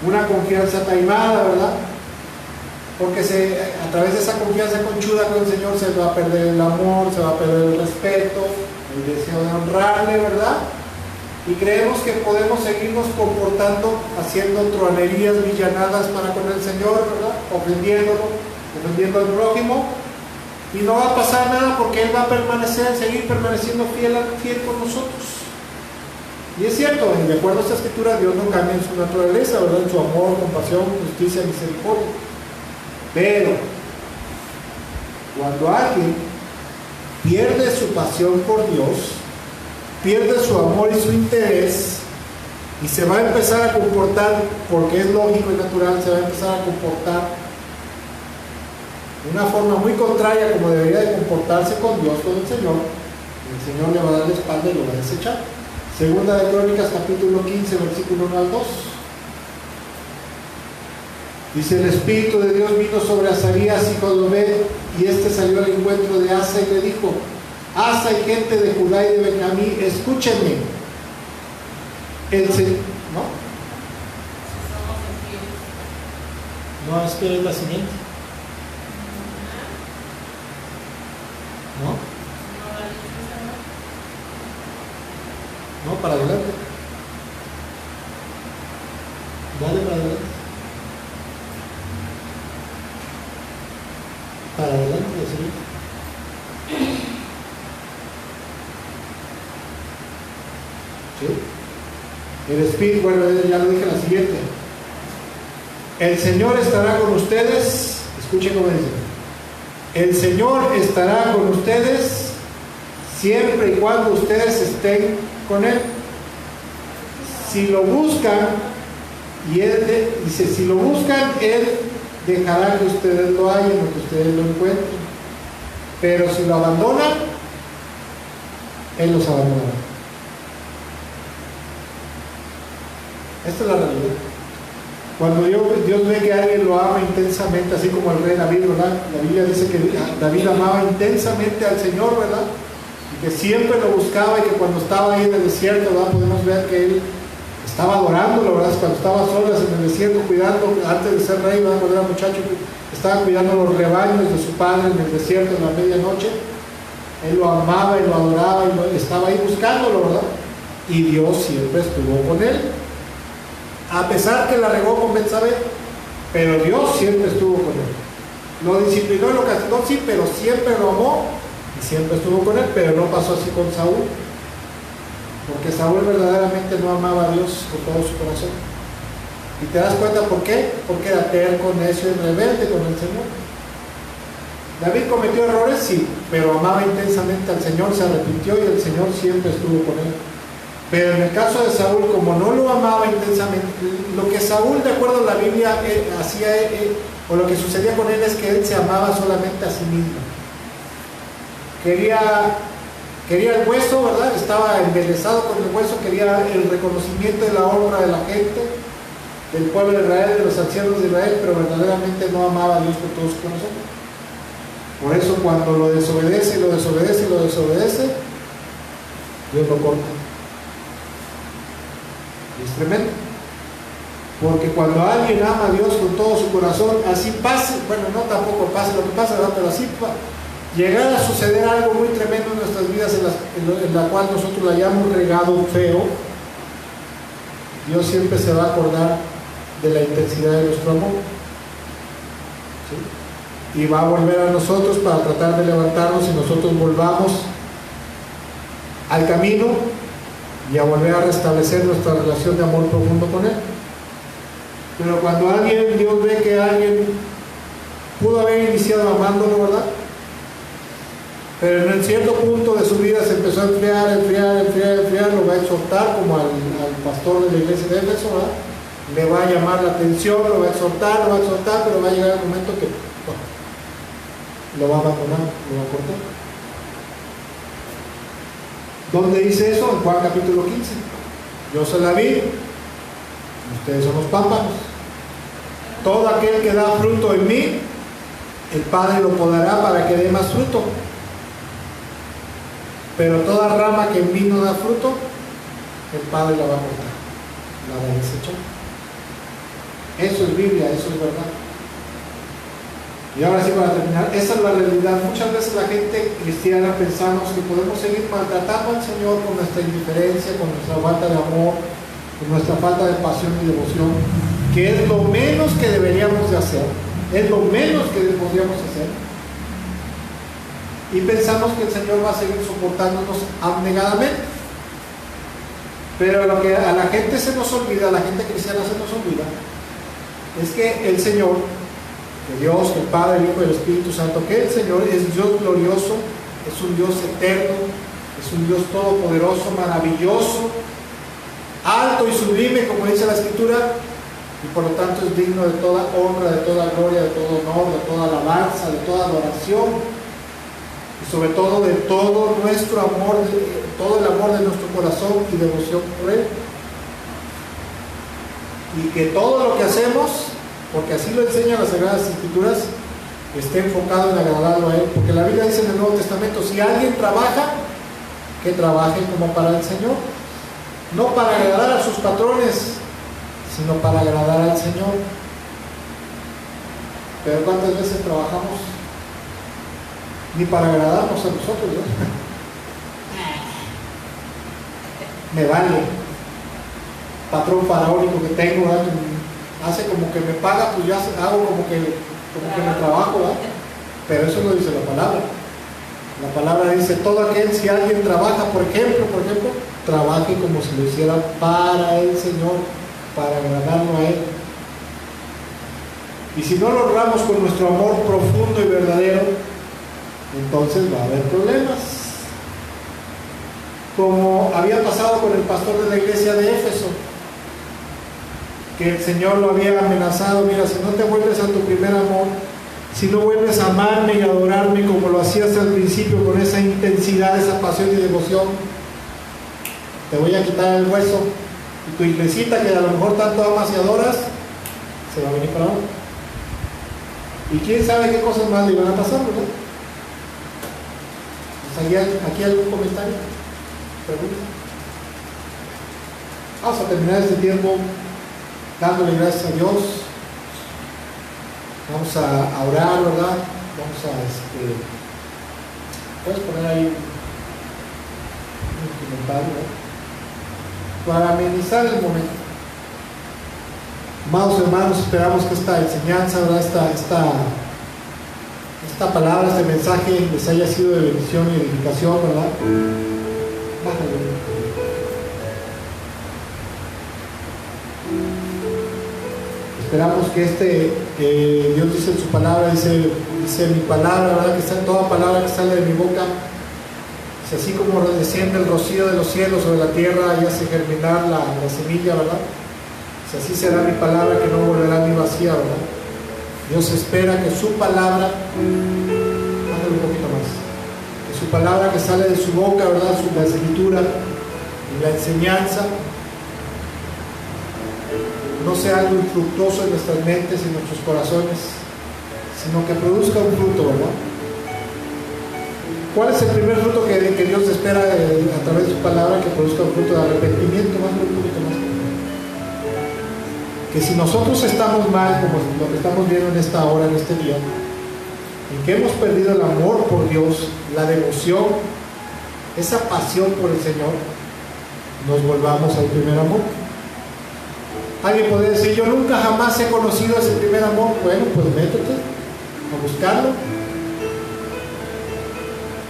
Una confianza taimada, ¿verdad? Porque a través de esa confianza conchuda con el Señor se va a perder el amor, se va a perder el respeto, el deseo de honrarle, ¿verdad? Y creemos que podemos seguirnos comportando, haciendo truanerías, villanadas para con el Señor, ¿verdad? Ofendiendo al prójimo, y no va a pasar nada porque Él va a seguir permaneciendo fiel con nosotros. Y es cierto, de acuerdo a esta escritura, Dios no cambia en su naturaleza, ¿verdad? En su amor, compasión, justicia, misericordia. Pero cuando alguien pierde su pasión por Dios, pierde su amor y su interés, y se va a empezar a comportar, porque es lógico y natural, se va a empezar a comportar de una forma muy contraria como debería de comportarse con Dios, con el Señor le va a dar la espalda y lo va a desechar. Segunda de Crónicas, capítulo 15, versículo 1 al 2. Dice: el Espíritu de Dios vino sobre Azarías, hijo de Obed, y este salió al encuentro de Asa y le dijo: Asa y gente de Judá y de Benjamín, escúchenme. El Señor, ¿no? Es que es la siguiente. No, para adelante. Dale para adelante. Para adelante, ¿sí? ¿Sí? El Espíritu, bueno, ya lo dije en la siguiente. El Señor estará con ustedes. Escuchen cómo dice. El Señor estará con ustedes siempre y cuando ustedes estén con Él. Si lo buscan, y Él dice, si lo buscan, Él dejará que ustedes lo hallen o que ustedes lo encuentren. Pero si lo abandonan, Él los abandonará. Esta es la realidad. Cuando Dios ve que alguien lo ama intensamente, así como el rey David, ¿verdad? La Biblia dice que David amaba intensamente al Señor, ¿verdad? Y que siempre lo buscaba, y que cuando estaba ahí en el desierto, ¿verdad? Podemos ver que él estaba adorándolo, ¿verdad? Cuando estaba solas en el desierto, cuidando, antes de ser rey, ¿verdad? Cuando era muchacho, estaba cuidando los rebaños de su padre en el desierto en la medianoche. Él lo amaba y lo adoraba y estaba ahí buscándolo, ¿verdad? Y Dios siempre estuvo con él. A pesar que la regó con Betsabé, pero Dios siempre estuvo con él. Lo disciplinó y lo castigó, sí, pero siempre lo amó y siempre estuvo con él. Pero no pasó así con Saúl, porque Saúl verdaderamente no amaba a Dios con todo su corazón. ¿Y te das cuenta por qué? Porque era terco, necio y rebelde con el Señor. David cometió errores, sí, pero amaba intensamente al Señor, se arrepintió y el Señor siempre estuvo con él. Pero en el caso de Saúl, como no lo amaba intensamente, lo que Saúl, de acuerdo a la Biblia, hacía, o lo que sucedía con él, es que él se amaba solamente a sí mismo. Quería el hueso, ¿verdad? Estaba embelesado con el hueso, quería el reconocimiento de la honra de la gente, del pueblo de Israel, de los ancianos de Israel, pero verdaderamente no amaba a Dios con todo su corazón. Por eso cuando lo desobedece, Dios lo corta. Y es tremendo. Porque cuando alguien ama a Dios con todo su corazón, así pase, bueno, no tampoco pase lo que pasa, ¿verdad? Pero así llegar a suceder algo muy tremendo en nuestras vidas, en la cual nosotros la hayamos regado feo, Dios siempre se va a acordar de la intensidad de nuestro amor. ¿Sí? Y va a volver a nosotros para tratar de levantarnos y nosotros volvamos al camino y a volver a restablecer nuestra relación de amor profundo con Él. Pero cuando Dios ve que alguien pudo haber iniciado amándolo, ¿verdad? Pero en cierto punto de su vida se empezó a enfriar, lo va a exhortar como al pastor de la iglesia de Éfeso, ¿verdad? Le va a llamar la atención, lo va a exhortar, pero va a llegar el momento que lo va a abandonar, lo va a cortar. ¿Dónde dice eso? En Juan capítulo 15. Yo soy la vid, ustedes son los pámpanos. todo aquel que da fruto en mí, el Padre lo podará para que dé más fruto. Pero toda rama que en mí no da fruto, el Padre la va a cortar, la va a desechar. Eso es Biblia, eso es verdad. Y ahora sí, para terminar, esa es la realidad. Muchas veces la gente cristiana pensamos que podemos seguir maltratando al Señor con nuestra indiferencia, con nuestra falta de amor, con nuestra falta de pasión y devoción, que es lo menos que deberíamos de hacer, es lo menos que podríamos hacer. Y pensamos que el Señor va a seguir soportándonos abnegadamente. Pero lo que a la gente se nos olvida, a la gente cristiana se nos olvida, es que el Señor, que Dios, el Padre, el Hijo y el Espíritu Santo, que el Señor es Dios glorioso, es un Dios eterno, es un Dios todopoderoso, maravilloso, alto y sublime, como dice la Escritura, y por lo tanto es digno de toda honra, de toda gloria, de todo honor, de toda alabanza, de toda adoración, y sobre todo de todo nuestro amor, de todo el amor de nuestro corazón y devoción por Él. Y que todo lo que hacemos, porque así lo enseñan las Sagradas Escrituras, esté enfocado en agradarlo a Él. Porque la Biblia dice en el Nuevo Testamento, si alguien trabaja, que trabaje como para el Señor, no para agradar a sus patrones, sino para agradar al Señor. Pero ¿cuántas veces trabajamos ni para agradarnos a nosotros, ¿no? Me vale, patrón faraónico que tengo, ¿verdad? Hace como que me paga, pues ya hago como que me trabajo, ¿verdad? Pero eso no dice la palabra. La palabra dice, todo aquel, si alguien trabaja, por ejemplo, trabaje como si lo hiciera para el Señor, para agradarlo a Él. Y si no lo honramos con nuestro amor profundo y verdadero, entonces va a haber problemas. Como había pasado con el pastor de la iglesia de Éfeso, que el Señor lo había amenazado: mira, si no te vuelves a tu primer amor, si no vuelves a amarme y adorarme como lo hacías al principio, con esa intensidad, esa pasión y devoción, te voy a quitar el hueso, y tu iglesita, que a lo mejor tanto amas y adoras, se va a venir para abajo. Y quién sabe qué cosas más le iban a pasar, ¿verdad? ¿Aquí algún comentario? ¿Pregunta? Vamos a terminar este tiempo dándole gracias a Dios. Vamos a orar, ¿verdad? Vamos a puedes poner ahí un comentario, ¿verdad? Para amenizar el momento. Amados hermanos, esperamos que esta enseñanza, ¿verdad? Esta palabra, este mensaje les haya sido de bendición y edificación, ¿verdad? Bájale. Esperamos que Dios dice en su palabra, dice mi palabra, ¿verdad? Que está toda palabra que sale de mi boca, si así como desciende el rocío de los cielos sobre la tierra y hace germinar la semilla, ¿verdad? Si así será mi palabra, que no volverá ni vacía, ¿verdad? Dios espera que su palabra, hágalo un poquito más, que su palabra que sale de su boca, ¿verdad? La escritura y la enseñanza, no sea algo infructuoso en nuestras mentes y en nuestros corazones, sino que produzca un fruto, ¿verdad? ¿Cuál es el primer fruto que Dios espera a través de su palabra? Que produzca un fruto de arrepentimiento, más un poquito más. Que si nosotros estamos mal, como lo que estamos viendo en esta hora, en este día, en que hemos perdido el amor por Dios, la devoción, esa pasión por el Señor, nos volvamos al primer amor. Alguien puede decir: yo nunca jamás he conocido ese primer amor. Bueno, pues métete a buscarlo,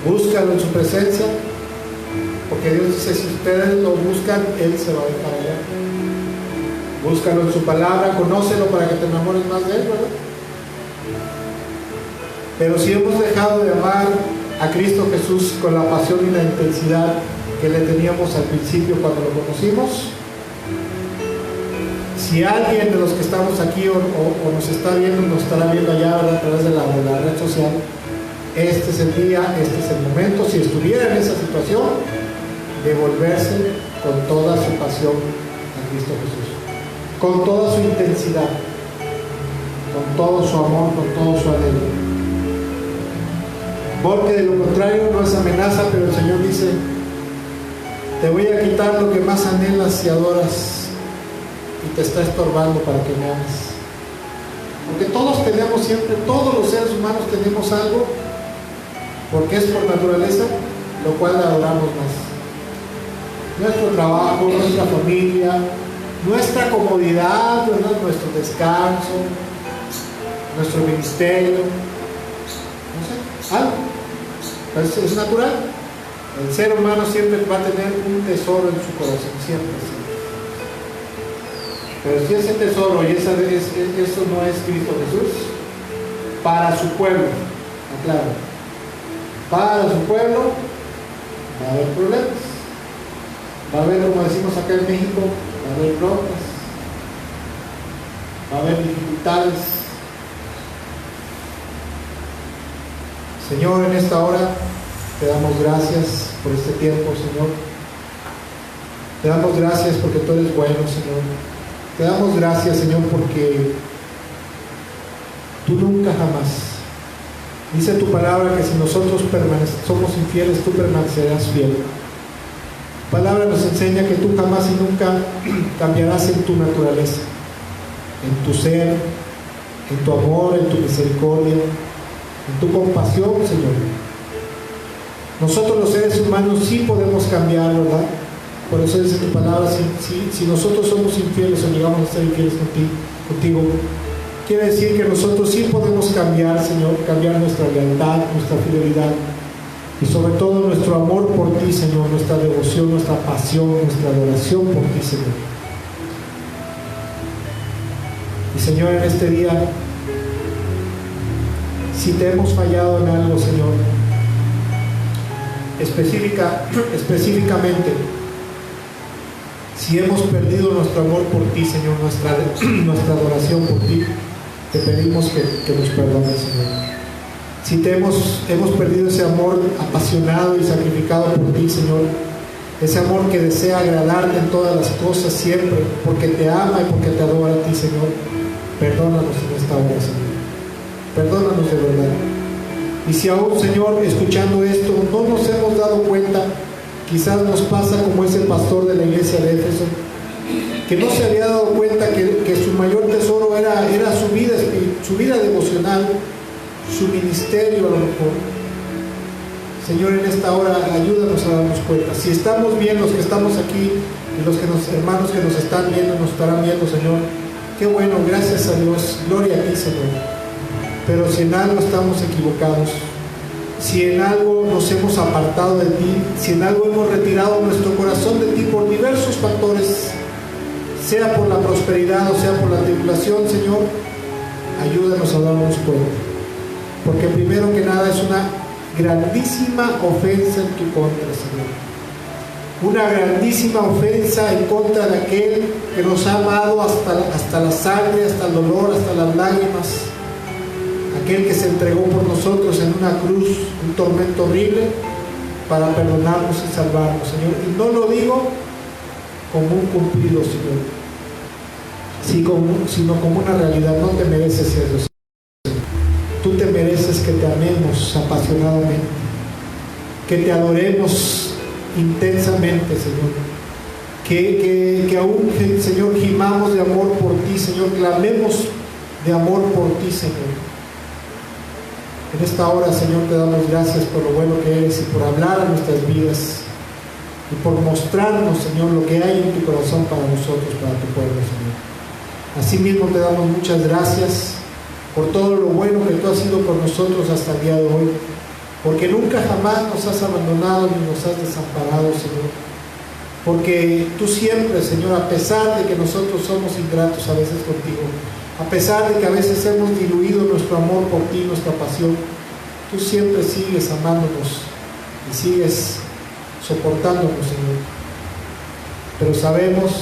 búscalo en su presencia, porque Dios dice: si ustedes lo buscan, Él se va a dejar allá. Búscalo en su palabra, conócelo para que te enamores más de Él, ¿verdad? Pero si hemos dejado de amar a Cristo Jesús con la pasión y la intensidad que le teníamos al principio cuando lo conocimos, si alguien de los que estamos aquí o nos está viendo, nos estará viendo allá, ¿verdad? A través de la red social, este es el día, este es el momento, si estuviera en esa situación, de volverse con toda su pasión a Cristo Jesús, con toda su intensidad. con todo su amor, con todo su anhelo. Porque de lo contrario no es amenaza, pero el Señor dice: te voy a quitar lo que más anhelas y adoras y te está estorbando para que me ames. Porque todos tenemos siempre, todos los seres humanos tenemos algo, porque es por naturaleza, lo cual adoramos más. Nuestro trabajo, nuestra familia, nuestra comodidad, ¿verdad? Nuestro descanso, nuestro ministerio, no sé, algo. Es natural. El ser humano siempre va a tener un tesoro en su corazón, siempre. Pero si ese tesoro y eso no es Cristo Jesús, para su pueblo, aclaro, para su pueblo va a haber problemas. Va a haber, como decimos acá en México, va a haber broncas, va a haber dificultades. Señor, en esta hora te damos gracias por este tiempo, Señor. Te damos gracias porque tú eres bueno, Señor. Te damos gracias, Señor, porque tú nunca jamás, dice tu palabra que si nosotros somos infieles, tú permanecerás fiel. Tu palabra nos enseña que tú jamás y nunca cambiarás en tu naturaleza, en tu ser, en tu amor, en tu misericordia, en tu compasión, Señor. Nosotros los seres humanos sí podemos cambiar, ¿verdad? Por eso dice tu palabra, si nosotros somos infieles o llegamos a ser infieles contigo, quiere decir que nosotros sí podemos cambiar, Señor, cambiar nuestra lealtad, nuestra fidelidad y sobre todo nuestro amor por ti, Señor, nuestra devoción, nuestra pasión, nuestra adoración por ti, Señor. Y Señor, en este día, si te hemos fallado en algo, Señor, específicamente, si hemos perdido nuestro amor por ti, Señor, nuestra adoración por ti, te pedimos que nos perdones, Señor. Si hemos perdido ese amor apasionado y sacrificado por ti, Señor, ese amor que desea agradarte en todas las cosas siempre, porque te ama y porque te adora a ti, Señor, perdónanos en esta hora, Señor. Perdónanos de verdad. Y si aún, Señor, escuchando esto, no nos hemos dado cuenta, quizás nos pasa como ese pastor de la iglesia de Éfeso, que no se había dado cuenta que su mayor tesoro era su vida devocional, su ministerio a lo mejor. Señor, en esta hora ayúdanos a darnos cuenta. Si estamos bien los que estamos aquí y los hermanos que nos están viendo, nos estarán viendo, Señor, qué bueno, gracias a Dios, gloria a ti, Señor. Pero si en algo estamos equivocados, si en algo nos hemos apartado de ti, si en algo hemos retirado nuestro corazón de ti por diversos factores, sea por la prosperidad o sea por la tribulación, Señor, ayúdanos a darnos cuenta. Porque primero que nada es una grandísima ofensa en tu contra, Señor. Una grandísima ofensa en contra de aquel que nos ha amado hasta la sangre, hasta el dolor, hasta las lágrimas. Aquel que se entregó por nosotros en una cruz, un tormento horrible, para perdonarnos y salvarnos, Señor. Y no lo digo como un cumplido, Señor, sino como una realidad. No te mereces eso, Señor. Tú te mereces que te amemos apasionadamente, que te adoremos intensamente, Señor. Que aún, Señor, gimamos de amor por ti, Señor. Clamemos de amor por ti, Señor. En esta hora, Señor, te damos gracias por lo bueno que eres y por hablar a nuestras vidas y por mostrarnos, Señor, lo que hay en tu corazón para nosotros, para tu pueblo, Señor. Asimismo te damos muchas gracias por todo lo bueno que tú has sido con nosotros hasta el día de hoy, porque nunca jamás nos has abandonado ni nos has desamparado, Señor. Porque tú siempre, Señor, a pesar de que nosotros somos ingratos a veces contigo, a pesar de que a veces hemos diluido nuestro amor por ti, nuestra pasión, tú siempre sigues amándonos y sigues soportándonos, Señor. Pero sabemos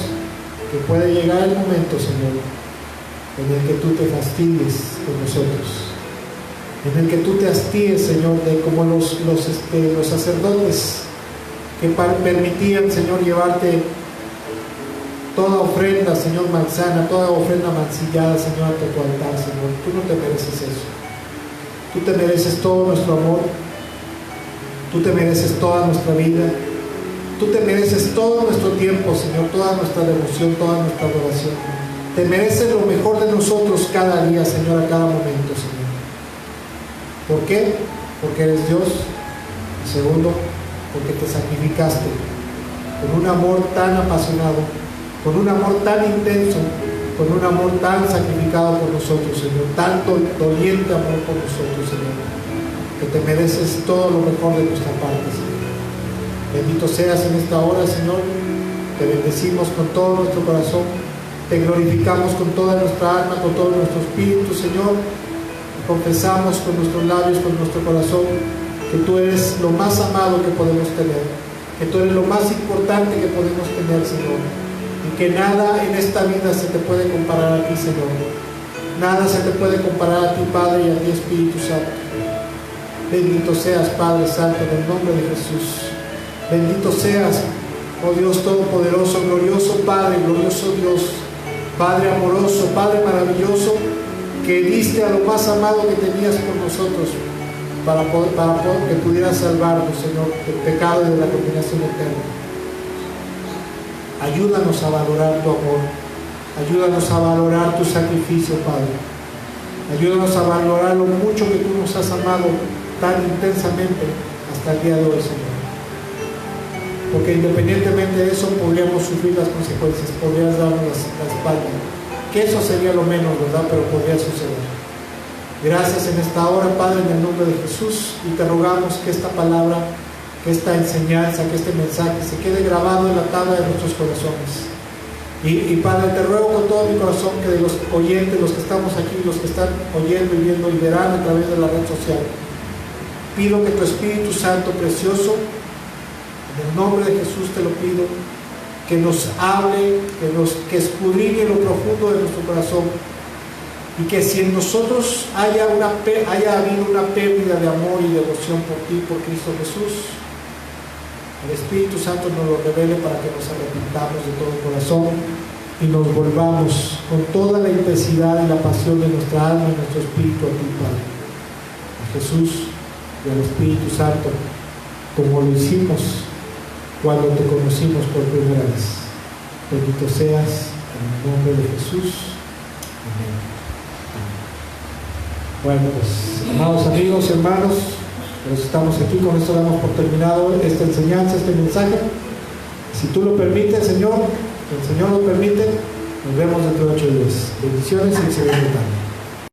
que puede llegar el momento, Señor, en el que tú te fastidies con nosotros, en el que tú te hastíes, Señor, de como los sacerdotes que permitían, Señor, llevarte toda ofrenda, Señor, malsana, toda ofrenda mancillada, Señor, ante tu altar, Señor. Tú no te mereces eso. Tú te mereces todo nuestro amor. Tú te mereces toda nuestra vida. Tú te mereces todo nuestro tiempo, Señor, toda nuestra devoción, toda nuestra adoración. Te mereces lo mejor de nosotros cada día, Señor, a cada momento, Señor. ¿Por qué? Porque eres Dios. Y segundo, porque te sacrificaste con un amor tan apasionado, con un amor tan intenso, con un amor tan sacrificado por nosotros, Señor, tan doliente amor por nosotros, Señor, que te mereces todo lo mejor de nuestra parte, Señor. Bendito seas en esta hora, Señor. Te bendecimos con todo nuestro corazón, te glorificamos con toda nuestra alma, con todo nuestro espíritu, Señor. Confesamos con nuestros labios, con nuestro corazón, que tú eres lo más amado que podemos tener, que tú eres lo más importante que podemos tener, Señor, y que nada en esta vida se te puede comparar a ti, Señor. Nada se te puede comparar a ti, Padre, y a ti, Espíritu Santo. Bendito seas, Padre Santo, en el nombre de Jesús. Bendito seas, oh Dios Todopoderoso, glorioso Padre, glorioso Dios, Padre amoroso, Padre maravilloso, que diste a lo más amado que tenías por nosotros, para que pudieras salvarnos, Señor, del pecado y de la condenación eterna. Ayúdanos a valorar tu amor, ayúdanos a valorar tu sacrificio, Padre. Ayúdanos a valorar lo mucho que tú nos has amado tan intensamente hasta el día de hoy, Señor. Porque independientemente de eso podríamos sufrir las consecuencias, podrías darnos la espalda, que eso sería lo menos, ¿verdad? Pero podría suceder. Gracias en esta hora, Padre, en el nombre de Jesús, y te rogamos que esta palabra, que esta enseñanza, que este mensaje se quede grabado en la tabla de nuestros corazones. Y Padre, te ruego con todo mi corazón que de los oyentes, los que estamos aquí, los que están oyendo y viendo y verán a través de la red social, pido que tu Espíritu Santo precioso, en el nombre de Jesús te lo pido, que nos hable, que escudriñe lo profundo de nuestro corazón, y que si en nosotros haya habido una pérdida de amor y devoción por ti, por Cristo Jesús, el Espíritu Santo nos lo revele para que nos arrepintamos de todo corazón y nos volvamos con toda la intensidad y la pasión de nuestra alma y nuestro espíritu a ti, Padre, a Jesús y al Espíritu Santo, como lo hicimos cuando te conocimos por primera vez. Bendito seas en el nombre de Jesús. Amén. Bueno, pues, amados amigos y hermanos, pues estamos aquí, con esto damos por terminado esta enseñanza, este mensaje. Si tú lo permites, Señor, el Señor lo permite, nos vemos dentro de 8 días. Bendiciones y excelente tarde.